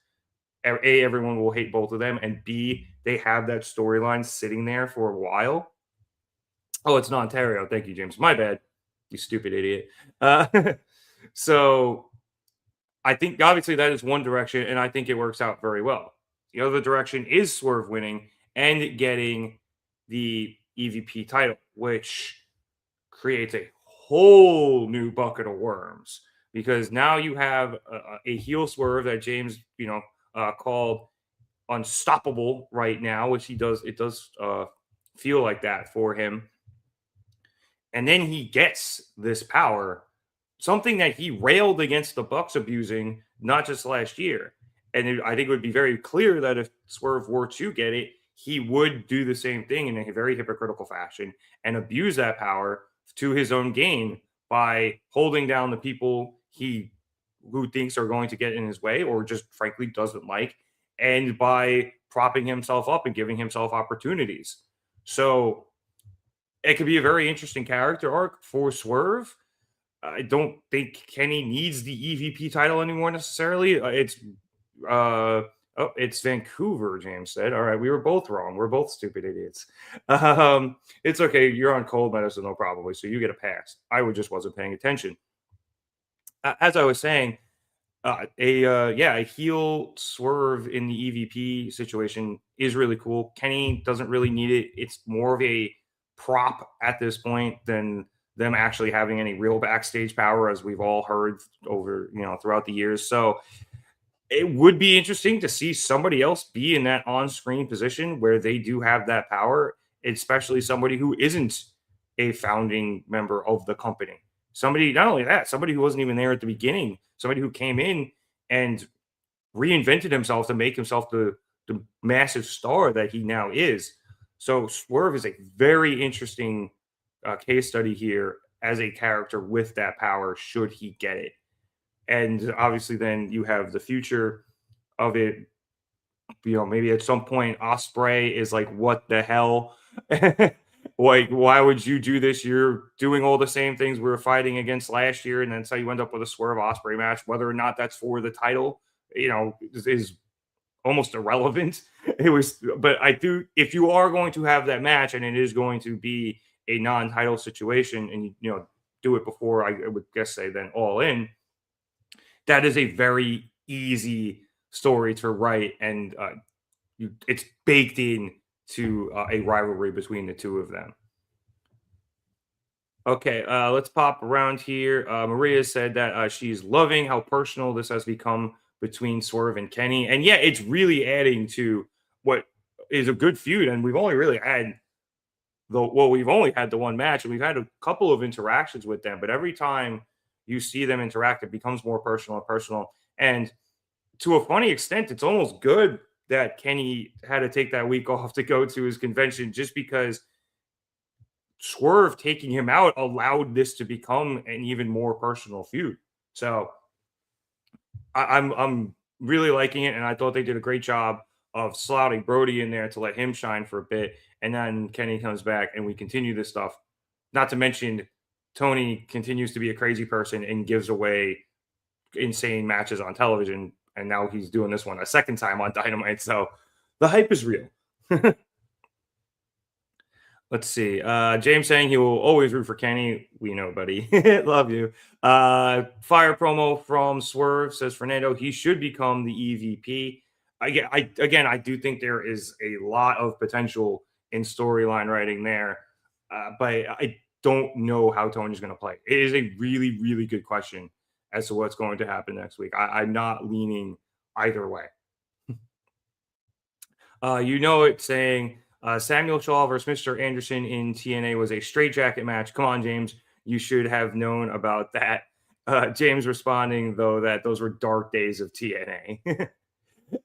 A, everyone will hate both of them, and B, they have that storyline sitting there for a while. Oh, it's in Ontario. Thank you, James. My bad. You stupid idiot. So I think obviously that is one direction, and I think it works out very well. The other direction is Swerve winning and getting the EVP title, which creates a whole new bucket of worms, because now you have a heel Swerve that James, called unstoppable right now, which he does. It does feel like that for him. And then he gets this power, something that he railed against the Bucks abusing, not just last year. And I think it would be very clear that if Swerve were to get it, he would do the same thing in a very hypocritical fashion and abuse that power to his own gain by holding down the people who thinks are going to get in his way or just frankly doesn't like, and by propping himself up and giving himself opportunities. So it could be a very interesting character arc for Swerve. I don't think Kenny needs the EVP title anymore necessarily. It's Vancouver, James said. All right, we were both wrong. We're both stupid idiots. It's okay. You're on cold medicine, though, probably, so you get a pass. I just wasn't paying attention. As I was saying, a heel Swerve in the EVP situation is really cool. Kenny doesn't really need it. It's more of a prop at this point than them actually having any real backstage power, as we've all heard over, throughout the years. So it would be interesting to see somebody else be in that on-screen position where they do have that power, especially somebody who isn't a founding member of the company. Somebody, not only that, somebody who wasn't even there at the beginning, somebody who came in and reinvented himself to make himself the massive star that he now is. So Swerve is a very interesting case study here as a character with that power, should he get it. And obviously then you have the future of it. Maybe at some point Ospreay is like, what the hell? Like, why would you do this? You're doing all the same things we were fighting against last year. And then so you end up with a Swerve Ospreay match. Whether or not that's for the title, is almost irrelevant. But I do, if you are going to have that match and it is going to be a non-title situation, and do it before, I would guess say then All In, that is a very easy story to write, and it's baked in to a rivalry between the two of them. Okay, let's pop around here. Maria said that she's loving how personal this has become between Swerve and Kenny. And yeah, it's really adding to what is a good feud. And we've only really had we've only had the one match, and we've had a couple of interactions with them. But every time you see them interact, it becomes more personal and personal. And to a funny extent, it's almost good that Kenny had to take that week off to go to his convention, just because Swerve taking him out allowed this to become an even more personal feud. So I'm really liking it, and I thought they did a great job of slotting Brody in there to let him shine for a bit, and then Kenny comes back and we continue this stuff. Not to mention, Toni continues to be a crazy person and gives away insane matches on television, and now he's doing this one a second time on Dynamite, so the hype is real. Let's see. James saying he will always root for Kenny. We know, buddy. Love you. Fire promo from Swerve, says Fernando. He should become the EVP. I do think there is a lot of potential in storyline writing there, but I don't know how Tony's going to play. It is a really, really good question as to what's going to happen next week. I'm not leaning either way. It's saying Samuel Shaw versus Mr. Anderson in TNA was a straitjacket match. Come on, James. You should have known about that. James responding, though, that those were dark days of TNA.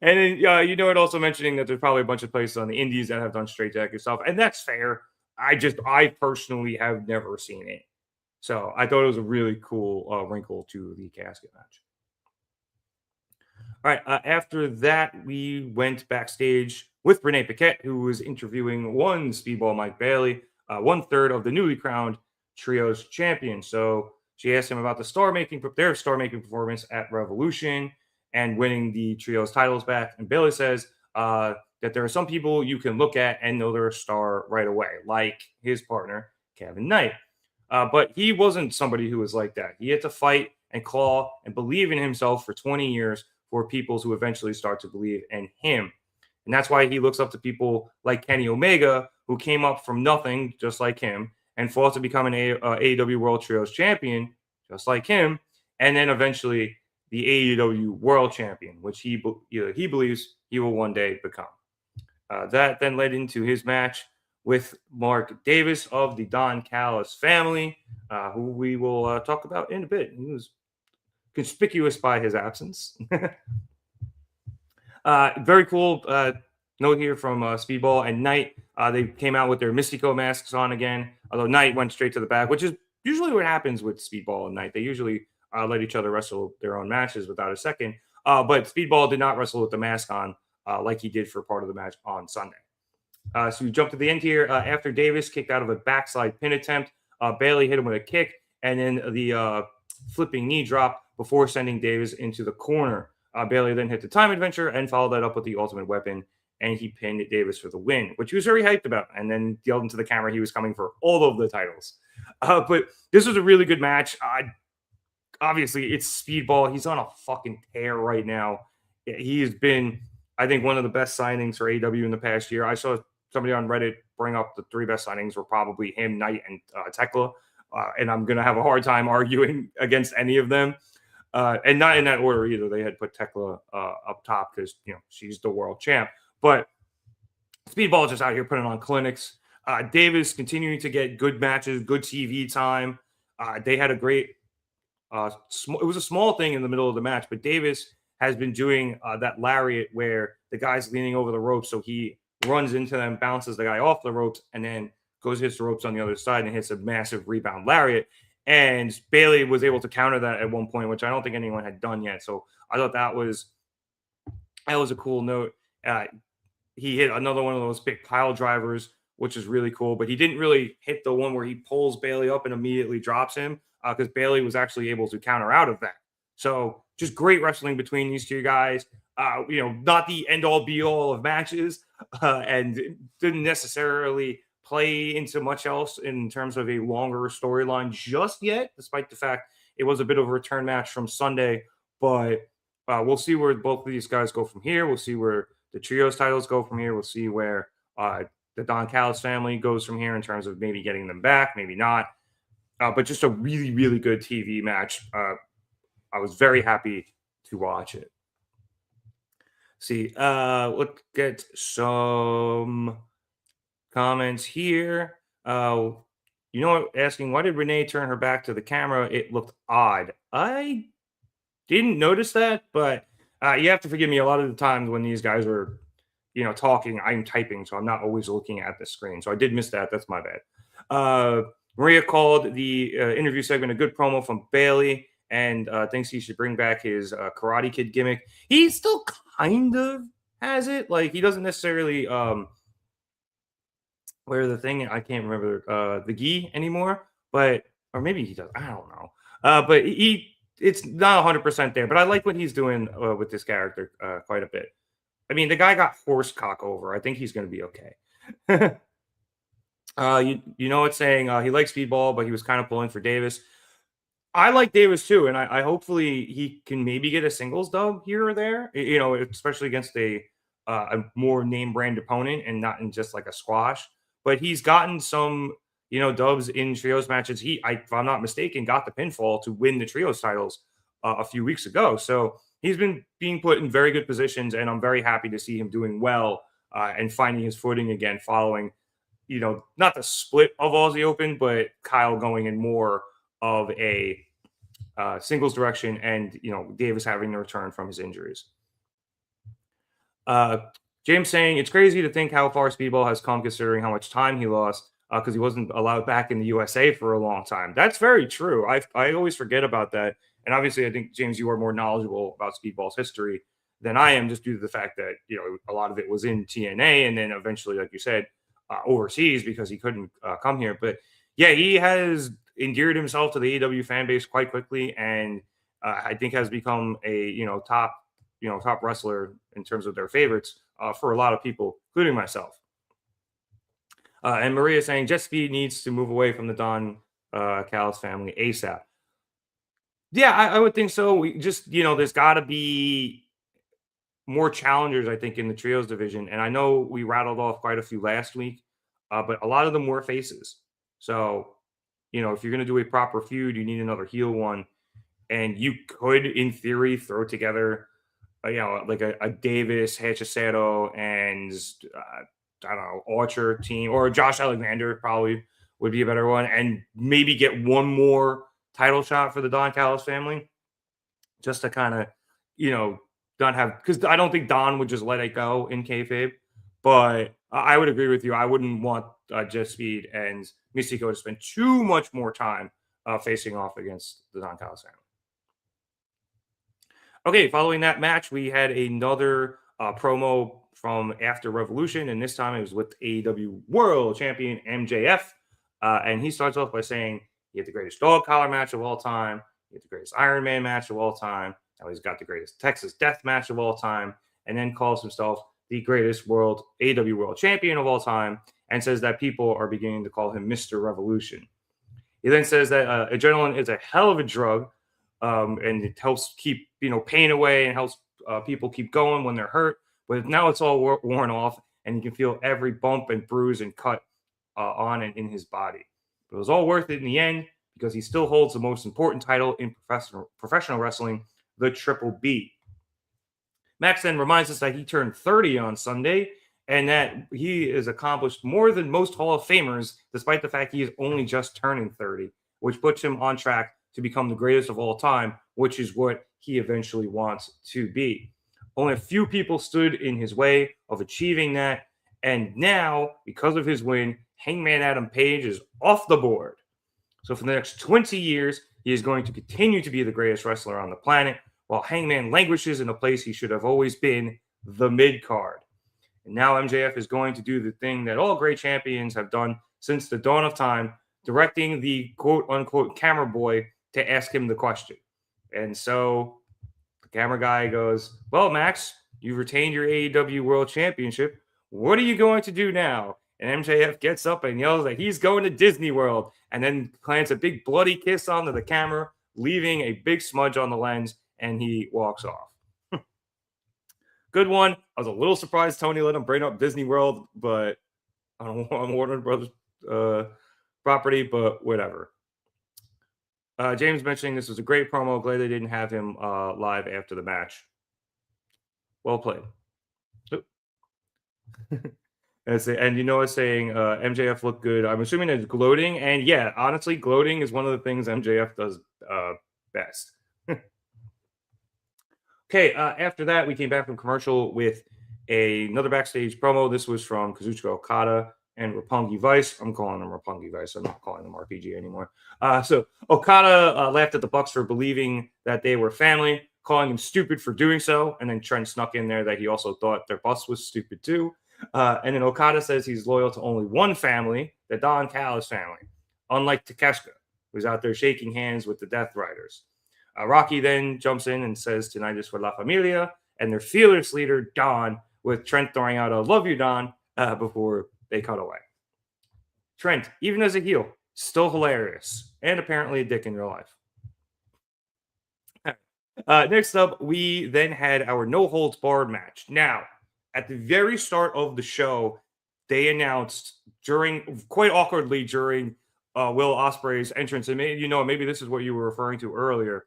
And then, also mentioning that there's probably a bunch of places on the indies that have done straitjacket stuff. And that's fair. I personally have never seen it. So I thought it was a really cool wrinkle to the casket match. All right. After that, we went backstage with Renee Paquette, who was interviewing one Speedball Mike Bailey, 1/3 of the newly crowned Trios champion. So she asked him about their star-making performance at Revolution and winning the Trios titles back. And Bailey says that there are some people you can look at and know they're a star right away, like his partner, Kevin Knight. But he wasn't somebody who was like that. He had to fight and claw and believe in himself for 20 years for people to eventually start to believe in him. And that's why he looks up to people like Kenny Omega, who came up from nothing, just like him, and fought to become an AEW World Trios champion, just like him, and then eventually the AEW World Champion, which he believes he will one day become. That then led into his match with Mark Davis of the Don Callis family, who we will talk about in a bit. He was conspicuous by his absence. Very cool note here from Speedball and Knight. They came out with their Mystico masks on again, although Knight went straight to the back, which is usually what happens with Speedball and Knight. They usually let each other wrestle their own matches without a second. But Speedball did not wrestle with the mask on like he did for part of the match on Sunday. So we jump to the end here. After Davis kicked out of a backslide pin attempt, Bailey hit him with a kick and then the flipping knee drop before sending Davis into the corner. Bailey then hit the time adventure and followed that up with the ultimate weapon, and he pinned Davis for the win, which he was very hyped about, and then yelled into the camera he was coming for all of the titles. But this was a really good match. Obviously, it's Speedball. He's on a fucking tear right now. He has been, I think, one of the best signings for AEW in the past year. I saw somebody on Reddit bring up the 3 best signings were probably him, Knight, and Tekla. and I'm going to have a hard time arguing against any of them. And not in that order either. They had put Tekla up top because, she's the world champ. But Speedball is just out here putting on clinics. Davis continuing to get good matches, good TV time. They had a great it was a small thing in the middle of the match, but Davis has been doing that lariat where the guy's leaning over the ropes, so he runs into them, bounces the guy off the ropes, and then goes hits the ropes on the other side and hits a massive rebound lariat. And Bailey was able to counter that at one point, which I don't think anyone had done yet. So I thought that was a cool note. He hit another one of those big pile drivers, which is really cool, but he didn't really hit the one where he pulls Bailey up and immediately drops him because Bailey was actually able to counter out of that. So just great wrestling between these two guys. Not the end-all be-all of matches and didn't necessarily play into much else in terms of a longer storyline just yet, despite the fact it was a bit of a return match from Sunday. But we'll see where both of these guys go from here. We'll see where the trios titles go from here. We'll see where the Don Callis family goes from here in terms of maybe getting them back, maybe not. But just a really, really good TV match. I was very happy to watch it. See, let's get some comments here. Asking, why did Renee turn her back to the camera? It looked odd. I didn't notice that, but you have to forgive me. A lot of the times when these guys are, talking, I'm typing, so I'm not always looking at the screen. So I did miss that. That's my bad. Maria called the interview segment a good promo from Bailey and thinks he should bring back his Karate Kid gimmick. He still kind of has it. Like, he doesn't necessarily wear the thing. I can't remember the gi anymore, or maybe he does. I don't know. But it's not 100% there. But I like what he's doing with this character quite a bit. I mean, the guy got horse cock over. I think he's going to be okay. It's saying he likes Speedball, but he was kind of pulling for Davis. I like Davis too, and I hopefully he can maybe get a singles dub here or there. Especially against a more name brand opponent and not in just like a squash. But he's gotten some dubs in trios matches. If I'm not mistaken, got the pinfall to win the trios titles a few weeks ago. So he's been being put in very good positions, and I'm very happy to see him doing well and finding his footing again following, not the split of Aussie Open, but Kyle going in more of a singles direction and, Davis having to return from his injuries. James saying, it's crazy to think how far Speedball has come considering how much time he lost because he wasn't allowed back in the USA for a long time. That's very true. I always forget about that. And obviously, I think, James, you are more knowledgeable about Speedball's history than I am, just due to the fact that, a lot of it was in TNA and then eventually, like you said, overseas because he couldn't come here. But yeah, he has endeared himself to the AEW fan base quite quickly, and I think has become a top wrestler in terms of their favorites for a lot of people, including myself. And Maria saying Jet Speed needs to move away from the Don Callis family ASAP. Yeah, I would think so. We just, there's got to be more challengers, I think, in the trios division. And I know we rattled off quite a few last week, but a lot of them were faces. So, if you're going to do a proper feud, you need another heel one. And you could, in theory, throw together, like a Davis, Hachicero, and I don't know, Archer team, or Josh Alexander probably would be a better one. And maybe get one more title shot for the Don Callis family just to kind of, not have, because I don't think Don would just let it go in kayfabe. But I would agree with you. I wouldn't want Jet Speed and Mystico to spend too much more time facing off against the Don Callis family. Okay, following that match, we had another promo from after Revolution, and this time it was with AEW World Champion MJF. And he starts off by saying he had the greatest dog collar match of all time, he had the greatest Iron Man match of all time, now he's got the greatest Texas Death match of all time, and then calls himself the greatest AEW World Champion of all time, and says that people are beginning to call him Mr. Revolution. He then says that adrenaline is a hell of a drug, and it helps keep pain away and helps people keep going when they're hurt. But now it's all worn off, and you can feel every bump and bruise and cut on and in his body. But it was all worth it in the end. because he still holds the most important title in professional wrestling, the Triple B. Max then reminds us that he turned 30 on Sunday and that he has accomplished more than most Hall of Famers, despite the fact he is only just turning 30, which puts him on track to become the greatest of all time, which is what he eventually wants to be. Only a few people stood in his way of achieving that, and now, because of his win, Hangman Adam Page is off the board. So for the next 20 years, he is going to continue to be the greatest wrestler on the planet, while Hangman languishes in a place he should have always been, the mid-card. And now MJF is going to do the thing that all great champions have done since the dawn of time, directing the quote-unquote camera boy to ask him the question. And so the camera guy goes, well, Max, you've retained your AEW World Championship. What are you going to do now? And MJF gets up and yells that he's going to Disney World and then plants a big bloody kiss onto the camera, leaving a big smudge on the lens, and he walks off. Good one. I was a little surprised Toni let him bring up Disney World, but on Warner Brothers property, but whatever. James mentioning this was a great promo. Glad they didn't have him live after the match. Well played. And you know, it's saying MJF looked good. I'm assuming it's gloating. And yeah, honestly, gloating is one of the things MJF does best. Okay, after that, we came back from commercial with another backstage promo. This was from Kazuchika Okada and Roppongi Vice. I'm calling them Roppongi Vice. I'm not calling them RPG anymore. So Okada laughed at the Bucks for believing that they were family, calling him stupid for doing so. And then Trent snuck in there that he also thought their boss was stupid too. And then Okada says he's loyal to only one family, the Don Callis family, unlike Takeshita, who's out there shaking hands with the Death Riders. Rocky then jumps in and says, tonight is for La Familia, and their fearless leader, Don, with Trent throwing out a love you, Don, before they cut away. Trent, even as a heel, still hilarious, and apparently a dick in real life. Next up, we then had our no-holds-barred match. Now, at the very start of the show, they announced quite awkwardly during Will Ospreay's entrance, and maybe this is what you were referring to earlier,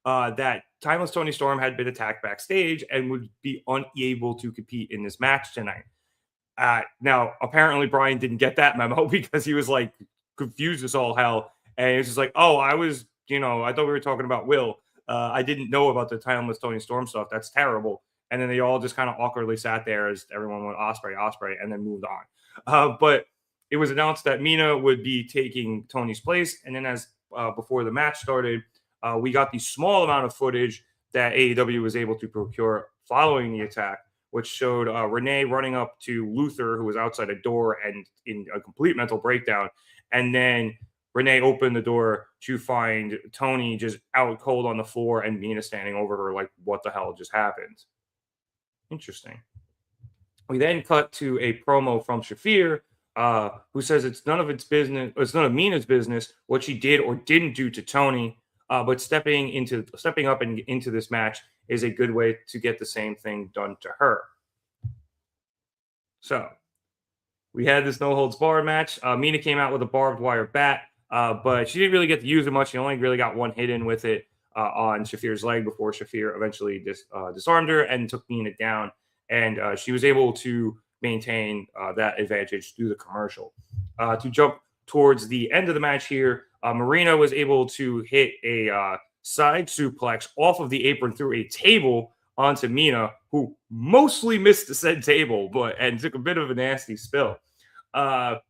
that Timeless Toni Storm had been attacked backstage and would be unable to compete in this match tonight. Now, apparently Brian didn't get that memo because he was like confused as all hell. And it's just like, oh, I thought we were talking about Will. I didn't know about the Timeless Toni Storm stuff. That's terrible. And then they all just kind of awkwardly sat there as everyone went Ospreay, and then moved on. But it was announced that Mina would be taking Toni's place. And then as before the match started, we got the small amount of footage that AEW was able to procure following the attack, which showed Renee running up to Luther, who was outside a door and in a complete mental breakdown. And then Renee opened the door to find Toni just out cold on the floor and Mina standing over her like, what the hell just happened? Interesting. We then cut to a promo from Shafir, who says it's none of Mina's business what she did or didn't do to Toni, but stepping up and into this match is a good way to get the same thing done to her. So we had this no holds barred match. Mina came out with a barbed wire bat, but she didn't really get to use it much. She only really got one hit in with it on Shafir's leg before Shafir eventually disarmed her and took Mina down. And she was able to maintain that advantage through the commercial. To jump towards the end of the match here, Marina was able to hit a side suplex off of the apron through a table onto Mina, who mostly missed the said table, and took a bit of a nasty spill. But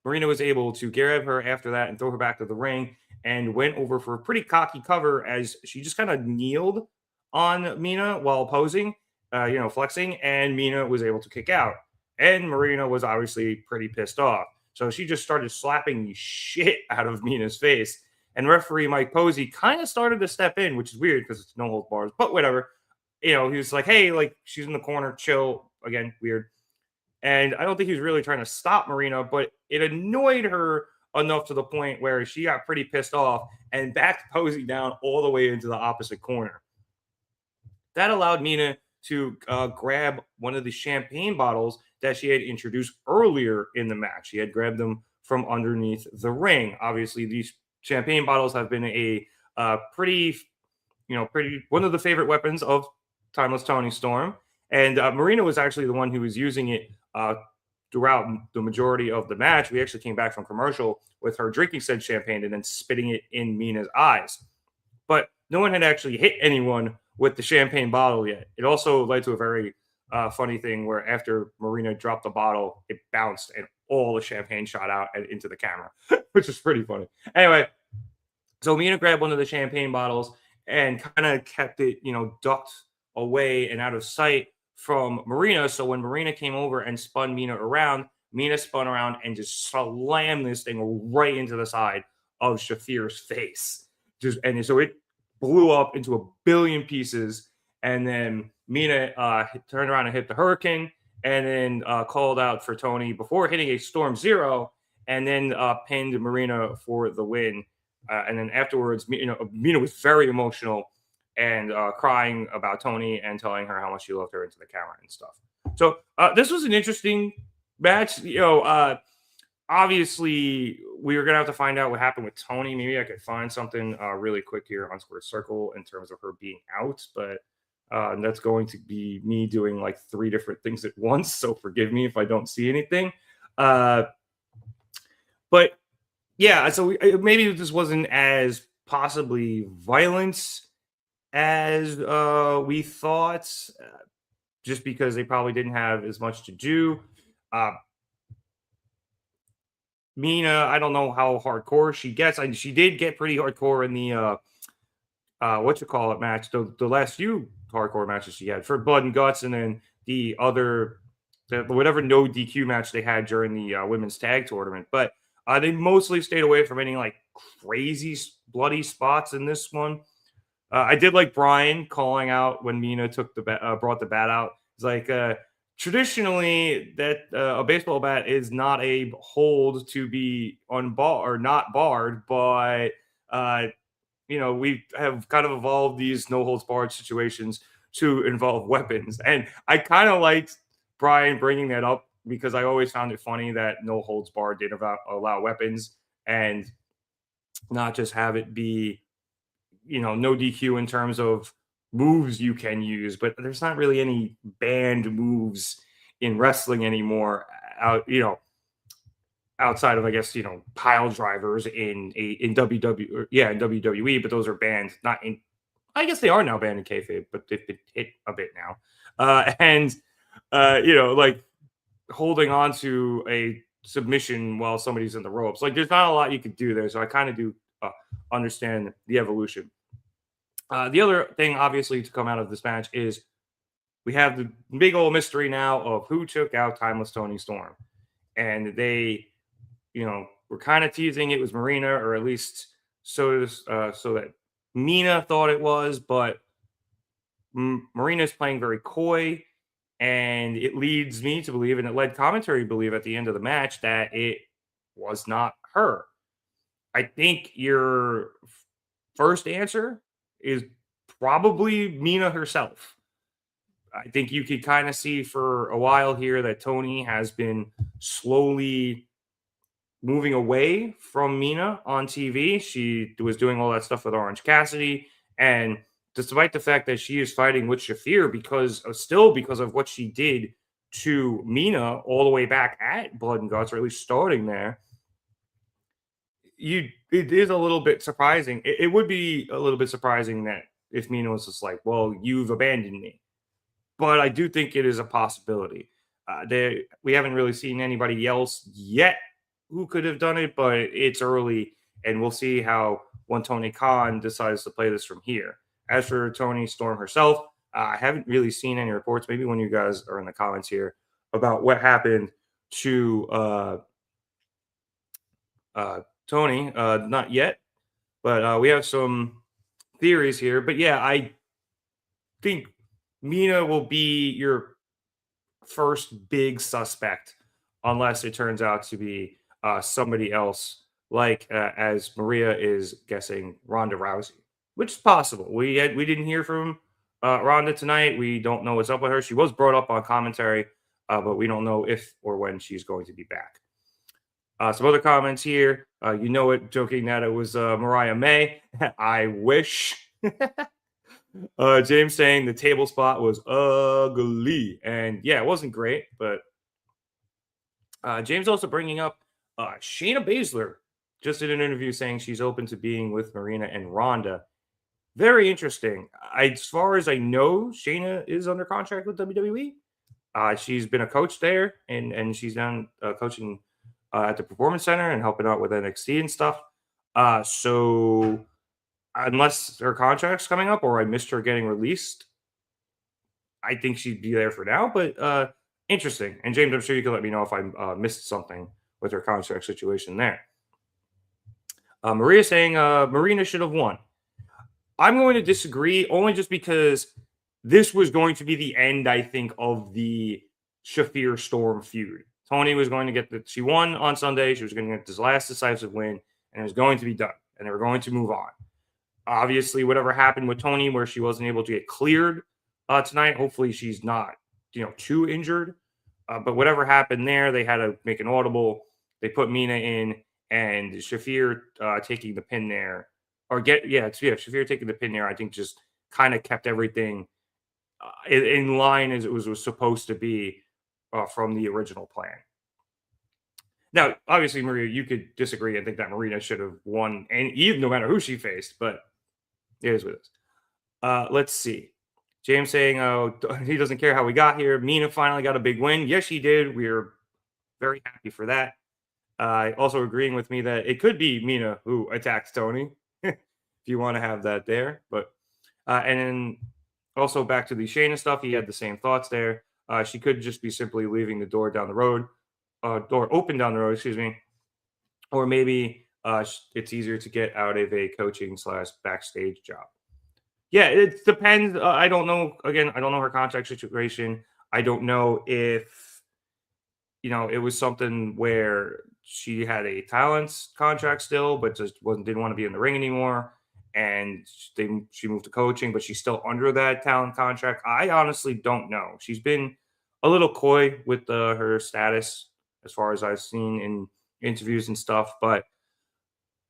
Marina was able to grab her after that and throw her back to the ring and went over for a pretty cocky cover as she just kind of kneeled on Mina while posing, flexing, and Mina was able to kick out. And Marina was obviously pretty pissed off. So she just started slapping the shit out of Mina's face. And referee Mike Posey kind of started to step in, which is weird because it's no holds bars, but whatever. He was like, hey, like, she's in the corner, chill. Again, weird. And I don't think he was really trying to stop Marina, but it annoyed her enough to the point where she got pretty pissed off and backed Posey down all the way into the opposite corner. That allowed Mina to grab one of the champagne bottles that she had introduced earlier in the match. She had grabbed them from underneath the ring. Obviously, these champagne bottles have been a pretty one of the favorite weapons of Timeless Toni Storm. And Marina was actually the one who was using it throughout the majority of the match. We actually came back from commercial with her drinking said champagne and then spitting it in Mina's eyes. But no one had actually hit anyone with the champagne bottle yet. It also led to a very funny thing where after Marina dropped the bottle, it bounced and all the champagne shot out and into the camera, which is pretty funny. Anyway, so Mina grabbed one of the champagne bottles and kind of kept it, ducked away and out of sight from Marina. So when Marina came over and spun Mina around, Mina spun around and just slammed this thing right into the side of Shafir's face. And so it blew up into a billion pieces. And then Mina turned around and hit the Hurricane, and then called out for Toni before hitting a Storm Zero, and then pinned Marina for the win. And then afterwards, Mina was very emotional and crying about Toni and telling her how much she loved her into the camera and stuff. So this was an interesting match. Obviously, we were going to have to find out what happened with Toni. Maybe I could find something really quick here on Square Circle in terms of her being out, but that's going to be me doing like 3 different things at once. So forgive me if I don't see anything. But yeah, so maybe this wasn't as possibly violent as we thought, just because they probably didn't have as much to do. Mina, I don't know how hardcore she gets. She did get pretty hardcore in the match. The last few hardcore matches she had for Blood and Guts, and then whatever no DQ match they had during the women's tag tournament. But they mostly stayed away from any like crazy bloody spots in this one. I did like Brian calling out when Mina brought the bat out. It's like traditionally that a baseball bat is not a hold to be or not barred, but we have kind of evolved these no holds barred situations to involve weapons, and I kind of liked Brian bringing that up because I always found it funny that no holds barred did allow weapons and not just have it be, no DQ in terms of moves you can use, but there's not really any banned moves in wrestling anymore outside of, I guess, pile drivers in WWE, but those are banned, I guess they are now banned in kayfabe, but they've been hit a bit now. Like holding on to a submission while somebody's in the ropes. Like there's not a lot you could do there. So I kind of do understand the evolution. The other thing, obviously, to come out of this match is we have the big old mystery now of who took out Timeless Toni Storm. And they, were kind of teasing it was Marina, or at least so that Mina thought it was, but Marina is playing very coy, and it leads me to believe, and it led commentary to believe at the end of the match, that it was not her. I think your first answer is probably Mina herself. I think you could kind of see for a while here that Toni has been slowly moving away from Mina on TV. She was doing all that stuff with Orange Cassidy, and despite the fact that she is fighting with Shafir because of what she did to Mina all the way back at Blood and Guts, or at least starting there, it is a little bit surprising. It would be a little bit surprising that if Mina was just like, well, you've abandoned me. But I do think it is a possibility. We haven't really seen anybody else yet who could have done it, but it's early, and we'll see how when Tony Khan decides to play this from here. As for Toni Storm herself, I haven't really seen any reports. Maybe when you guys are in the comments here about what happened to Toni, not yet, but we have some theories here. But yeah, I think Mina will be your first big suspect, unless it turns out to be somebody else, like as Maria is guessing Ronda Rousey, which is possible. We didn't hear from Ronda tonight. We don't know what's up with her. She was brought up on commentary, but we don't know if or when she's going to be back. Some other comments here. You know it, joking that it was Mariah May. I wish. James saying the table spot was ugly. And yeah, it wasn't great, but James also bringing up Shayna Baszler just did an interview saying she's open to being with Marina and Ronda. Very interesting. As far as I know, Shayna is under contract with WWE. She's been a coach there, and she's done coaching at the Performance Center and helping out with NXT and stuff. So unless her contract's coming up or I missed her getting released, I think she'd be there for now. But interesting. And James, I'm sure you can let me know if I missed something with her contract situation there. Maria saying Marina should have won. I'm going to disagree only just because this was going to be the end, I think, of the Shafir Storm feud. Toni was going to get she won on Sunday. She was going to get this last decisive win, and it was going to be done, and they were going to move on. Obviously, whatever happened with Toni, where she wasn't able to get cleared tonight, hopefully she's not, too injured. But whatever happened there, they had to make an audible. They put Mina in, and Shafir taking the pin there. Shafir taking the pin there, I think just kind of kept everything in line as it was supposed to be from the original plan. Now, obviously, Maria, you could disagree and think that Marina should have won, and even no matter who she faced, but it is what it is. Let's see. James saying, oh, he doesn't care how we got here. Mina finally got a big win. Yes, she did. We're very happy for that. Also agreeing with me that it could be Mina who attacks Toni. If you want to have that there. But and then also back to the Shayna stuff, he had the same thoughts there. She could just be simply leaving the door down the road, door open down the road, excuse me. Or maybe it's easier to get out of a coaching / backstage job. Yeah, it depends. I don't know. Again, I don't know her contract situation. I don't know if, it was something where she had a talents contract still, but just didn't want to be in the ring anymore. And she moved to coaching, but she's still under that talent contract. I honestly don't know. She's been a little coy with her status as far as I've seen in interviews and stuff, but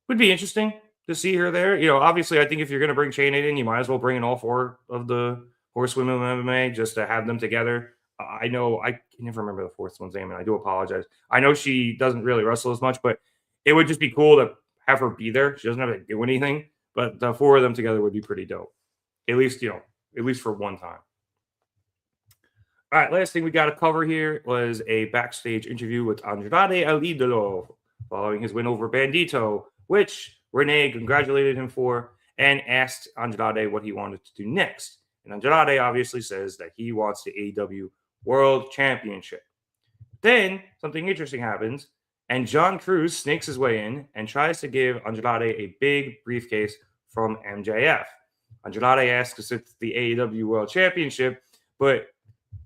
would be interesting to see her there. Obviously, I think if you're going to bring Shayna in, you might as well bring in all 4 of the horsewomen of MMA just to have them together. I know I can never remember the 4th one's name, and I do apologize. I know she doesn't really wrestle as much, but it would just be cool to have her be there. She doesn't have to do anything. But the 4 of them together would be pretty dope. At least for one time. All right, last thing we got to cover here was a backstage interview with Andrade El Idolo following his win over Bandito, which Renee congratulated him for and asked Andrade what he wanted to do next. And Andrade obviously says that he wants the AEW World Championship. Then something interesting happens. And John Cruz snakes his way in and tries to give Andrade a big briefcase from MJF. Andrade asks if it's the AEW World Championship, but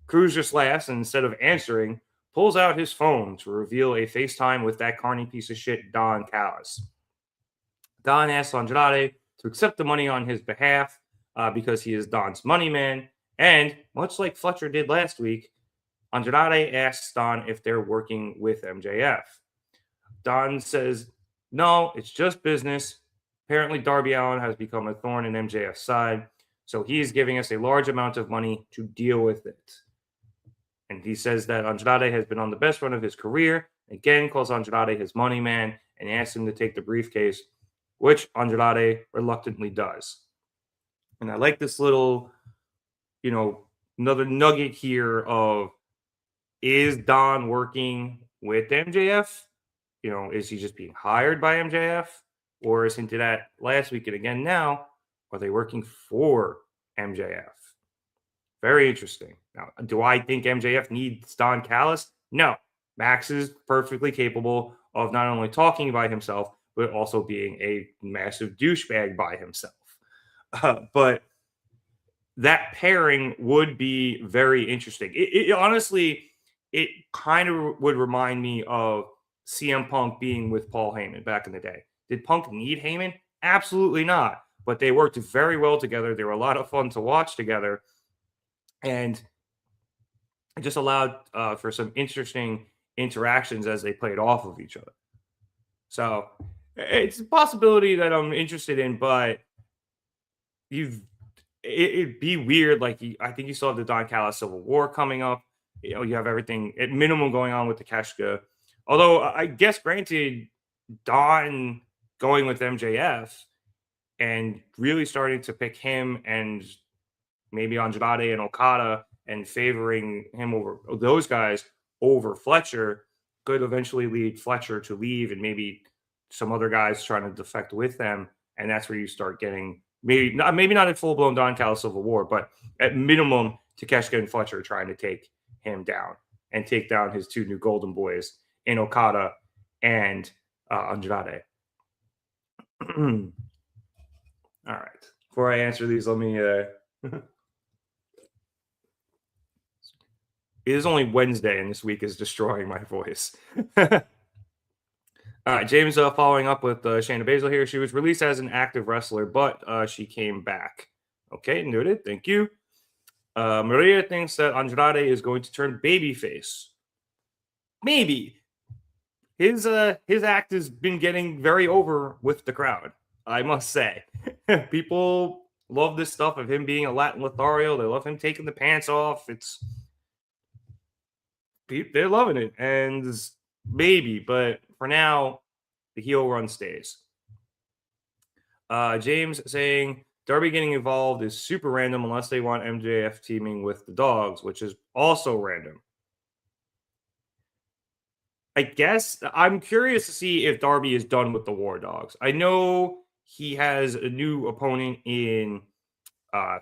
Cruz just laughs and instead of answering, pulls out his phone to reveal a FaceTime with that carny piece of shit, Don Callis. Don asks Andrade to accept the money on his behalf because he is Don's money man. And much like Fletcher did last week, Andrade asks Don if they're working with MJF. Don says, no, it's just business. Apparently, Darby Allin has become a thorn in MJF's side, so he is giving us a large amount of money to deal with it. And he says that Andrade has been on the best run of his career. Again, calls Andrade his money man and asks him to take the briefcase, which Andrade reluctantly does. And I like this little, another nugget here of, is Don working with MJF? Is he just being hired by MJF? Or as hinted at last week and again now, are they working for MJF? Very interesting. Now, do I think MJF needs Don Callis? No. Max is perfectly capable of not only talking by himself, but also being a massive douchebag by himself. But that pairing would be very interesting. It honestly, it kind of would remind me of CM Punk being with Paul Heyman back in the day. Did Punk need Heyman? Absolutely not. but they worked very well together. They were a lot of fun to watch together, and it just allowed for some interesting interactions as they played off of each other. So it's a possibility that I'm interested in, but it'd be weird. Like I think you still have the Don Callis Civil War coming up. You know, you have everything at minimum going on with the Keshka. Although I guess, granted, Don going with MJF and really starting to pick him and maybe Andrade and Okada and favoring him over those guys over Fletcher could eventually lead Fletcher to leave and maybe some other guys trying to defect with them. And that's where you start getting maybe not a full-blown Don Callis Civil War, but at minimum Takeshita and Fletcher trying to take him down and take down his two new golden boys in Okada and Andrade. All right. Before I answer these, let me it is only Wednesday, and this week is destroying my voice. All right, James following up with Shayna Baszler here. She was released as an active wrestler, but she came back. Okay, noted. Thank you. Maria thinks that Andrade is going to turn babyface. Maybe. His act has been getting very over with the crowd, I must say. People love this stuff of him being a Latin Lothario. They love him taking the pants off. They're loving it, and maybe, but for now, the heel run stays. James saying Darby getting involved is super random unless they want MJF teaming with the Dogs, which is also random. I guess I'm curious to see if Darby is done with the War Dogs. I know he has a new opponent in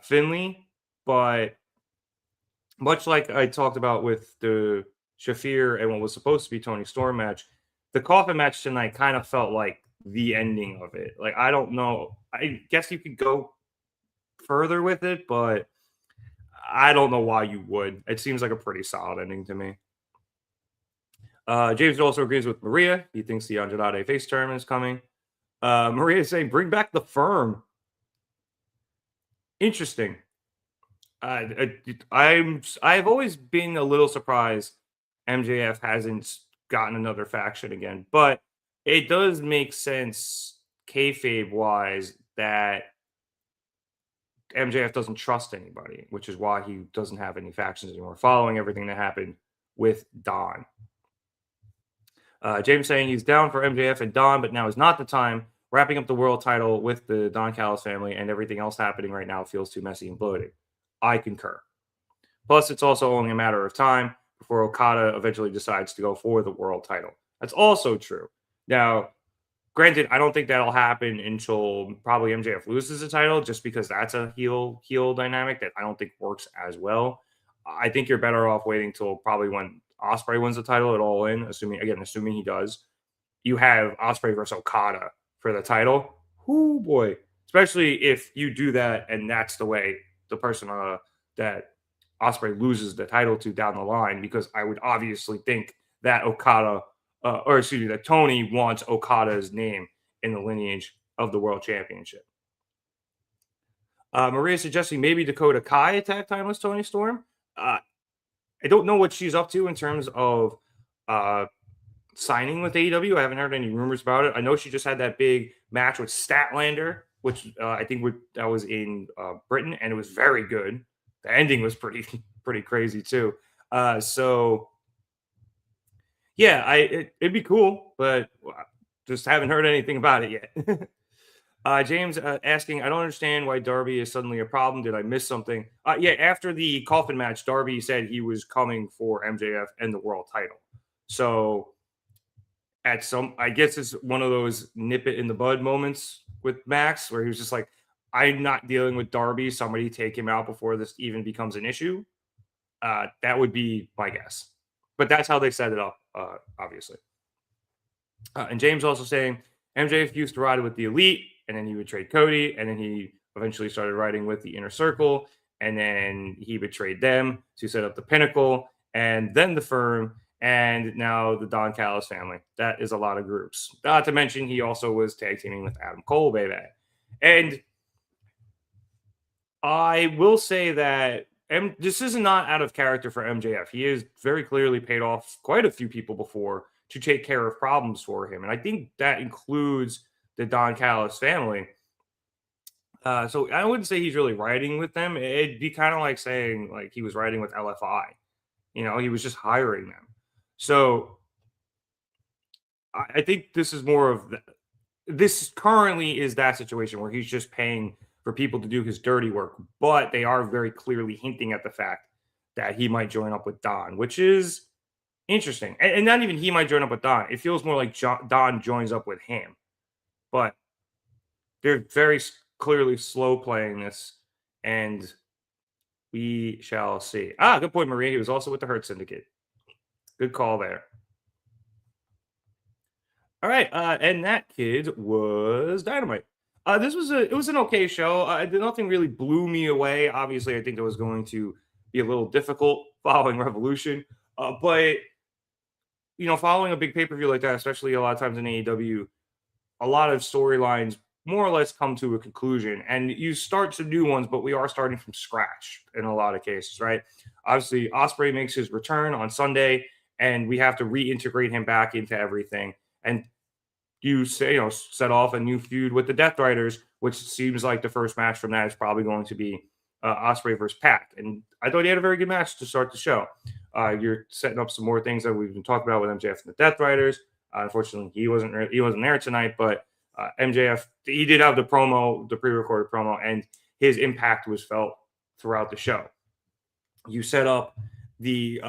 Finley, but much like I talked about with the Shafir and what was supposed to be Toni Storm match, the Coffin match tonight kind of felt like the ending of it. Like, I don't know. I guess you could go further with it, but I don't know why you would. It seems like a pretty solid ending to me. James also agrees with Maria. He thinks the Andrade face turn is coming. Maria is saying, bring back the Firm. Interesting. I've always been a little surprised MJF hasn't gotten another faction again, but it does make sense kayfabe wise that MJF doesn't trust anybody, which is why he doesn't have any factions anymore, following everything that happened with Don. James saying he's down for MJF and Don, but now is not the time. Wrapping up the world title with the Don Callis family and everything else happening right now feels too messy and bloated. I concur. Plus, it's also only a matter of time before Okada eventually decides to go for the world title. That's also true. Now, granted, I don't think that'll happen until probably MJF loses the title, just because that's a heel dynamic that I don't think works as well. I think you're better off waiting till probably when Ospreay wins the title at All In, assuming he does. You have Ospreay versus Okada for the title. Oh boy. Especially if you do that and that's the way the person that Ospreay loses the title to down the line, because I would obviously think that that Toni wants Okada's name in the lineage of the World Championship. Maria suggesting maybe Dakota Kai attack timeless Toni Storm. I don't know what she's up to in terms of signing with AEW. I haven't heard any rumors about it. I know she just had that big match with Statlander, which I think that was in Britain, and it was very good. The ending was pretty crazy too. So yeah, it'd be cool, but just haven't heard anything about it yet. James asking, I don't understand why Darby is suddenly a problem. Did I miss something? Yeah, after the Coffin match, Darby said he was coming for MJF and the world title. So I guess it's one of those nip it in the bud moments with Max, where he was just like, I'm not dealing with Darby. Somebody take him out before this even becomes an issue. That would be my guess. But that's how they set it up, obviously. And James also saying, MJF used to ride with the Elite, and then he would trade Cody, and then he eventually started riding with the Inner Circle, and then he betrayed them to set up the Pinnacle, and then the Firm, and now the Don Callis family. That is a lot of groups. Not to mention, he also was tag teaming with Adam Cole, baby. And I will say that this is not out of character for MJF. He has very clearly paid off quite a few people before to take care of problems for him. And I think that includes the Don Callis family. So I wouldn't say he's really riding with them. It'd be kind of like saying like he was riding with LFI. He was just hiring them. So I think this is more of this currently is that situation where he's just paying for people to do his dirty work, but they are very clearly hinting at the fact that he might join up with Don, which is interesting. And not even he might join up with Don. It feels more like Don joins up with him, but they're very clearly slow playing this, and we shall see. Good point, Maria. He was also with the Hurt Syndicate. Good call there. All right, and that kid was Dynamite. It was an okay show. Nothing really blew me away. Obviously, I think it was going to be a little difficult following Revolution, but following a big pay-per-view like that, especially a lot of times in AEW, a lot of storylines more or less come to a conclusion, and you start some new ones, but we are starting from scratch in a lot of cases, right? Obviously, Ospreay makes his return on Sunday, and we have to reintegrate him back into everything. And you set off a new feud with the Death Riders, which seems like the first match from that is probably going to be Ospreay versus Pac. And I thought he had a very good match to start the show. You're setting up some more things that we've been talking about with MJF and the Death Riders. Unfortunately, he wasn't there tonight, but MJF, he did have the pre-recorded promo, and his impact was felt throughout the show. You set up the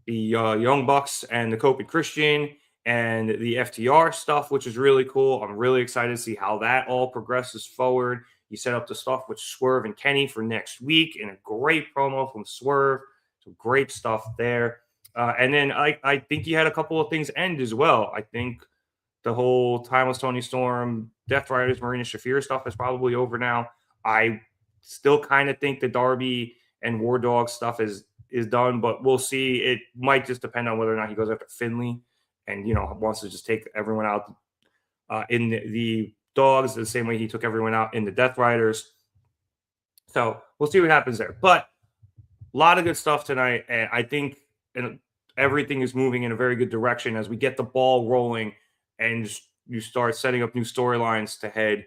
Young Bucks and the Cope and Christian and the FTR stuff, which is really cool. I'm really excited to see how that all progresses forward. You set up the stuff with Swerve and Kenny for next week, and a great promo from Swerve. So great stuff there. And then I think you had a couple of things end as well. I think the whole Timeless Tony Storm, Death Riders, Marina Shafir stuff is probably over now. I still kind of think the Darby and War Dog stuff is done, but we'll see. It might just depend on whether or not he goes after Finley and, wants to just take everyone out in the Dogs the same way he took everyone out in the Death Riders. So we'll see what happens there. But a lot of good stuff tonight, and I think everything is moving in a very good direction as we get the ball rolling and you start setting up new storylines to head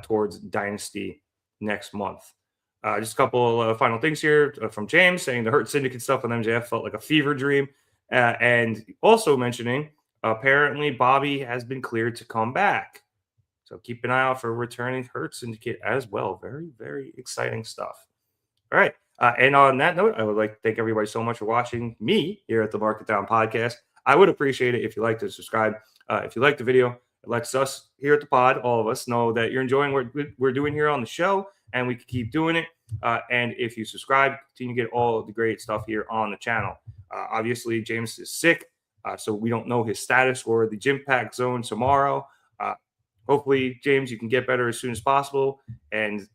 towards Dynasty next month. Just a couple of final things here from James saying the Hurt Syndicate stuff on MJF felt like a fever dream. And also mentioning, apparently Bobby has been cleared to come back. So keep an eye out for returning Hurt Syndicate as well. Very, very exciting stuff. All right. And on that note, I would like to thank everybody so much for watching me here at the Market Down Podcast. I would appreciate it if you like to subscribe. If you like the video, it lets us here at the pod, all of us, know that you're enjoying what we're doing here on the show, and we can keep doing it. And if you subscribe, continue to get all of the great stuff here on the channel. Obviously, James is sick, so we don't know his status or the gym pack zone tomorrow. Hopefully, James, you can get better as soon as possible, and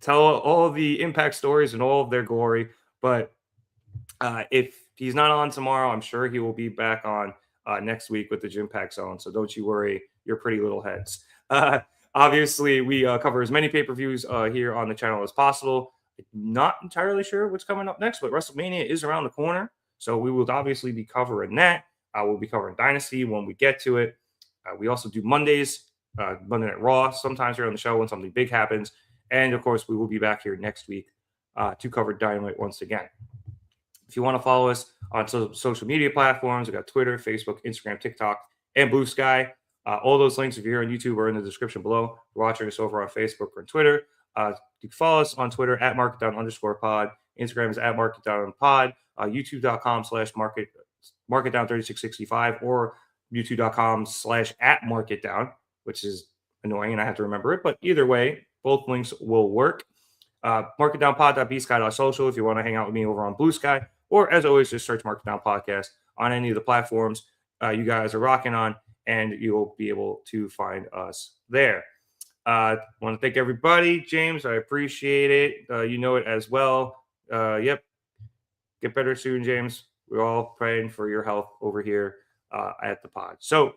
tell all of the Impact stories and all of their glory. But if he's not on tomorrow, I'm sure he will be back on next week with the Gym Pack Zone. So don't you worry, your pretty little heads. Obviously, we cover as many pay-per-views here on the channel as possible. I'm not entirely sure what's coming up next, but WrestleMania is around the corner. So we will obviously be covering that. We'll be covering Dynasty when we get to it. We also do Mondays, Monday Night Raw, sometimes here on the show when something big happens. And, of course, we will be back here next week to cover Dynamite once again. If you want to follow us on social media platforms, we got Twitter, Facebook, Instagram, TikTok, and Blue Sky. All those links, if you're here on YouTube, are in the description below. If you're watching us over on Facebook or on Twitter, you can follow us on Twitter at marketdown_pod. Instagram is at marketdownpod. YouTube.com/marketdown3665 or youtube.com/@marketdown, which is annoying and I have to remember it. But either way, both links will work. Marketdownpod.bsky.social if you want to hang out with me over on Blue Sky. Or as always, just search Marketdown Podcast on any of the platforms you guys are rocking on, and you'll be able to find us there. I want to thank everybody. James, I appreciate it. You know it as well. Yep. Get better soon, James. We're all praying for your health over here at the pod. So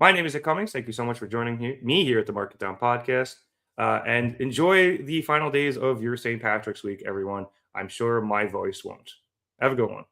My name is Nick Cummings. Thank you so much for joining me here at the Market Down Podcast. And enjoy the final days of your St. Patrick's week, everyone. I'm sure my voice won't. Have a good one.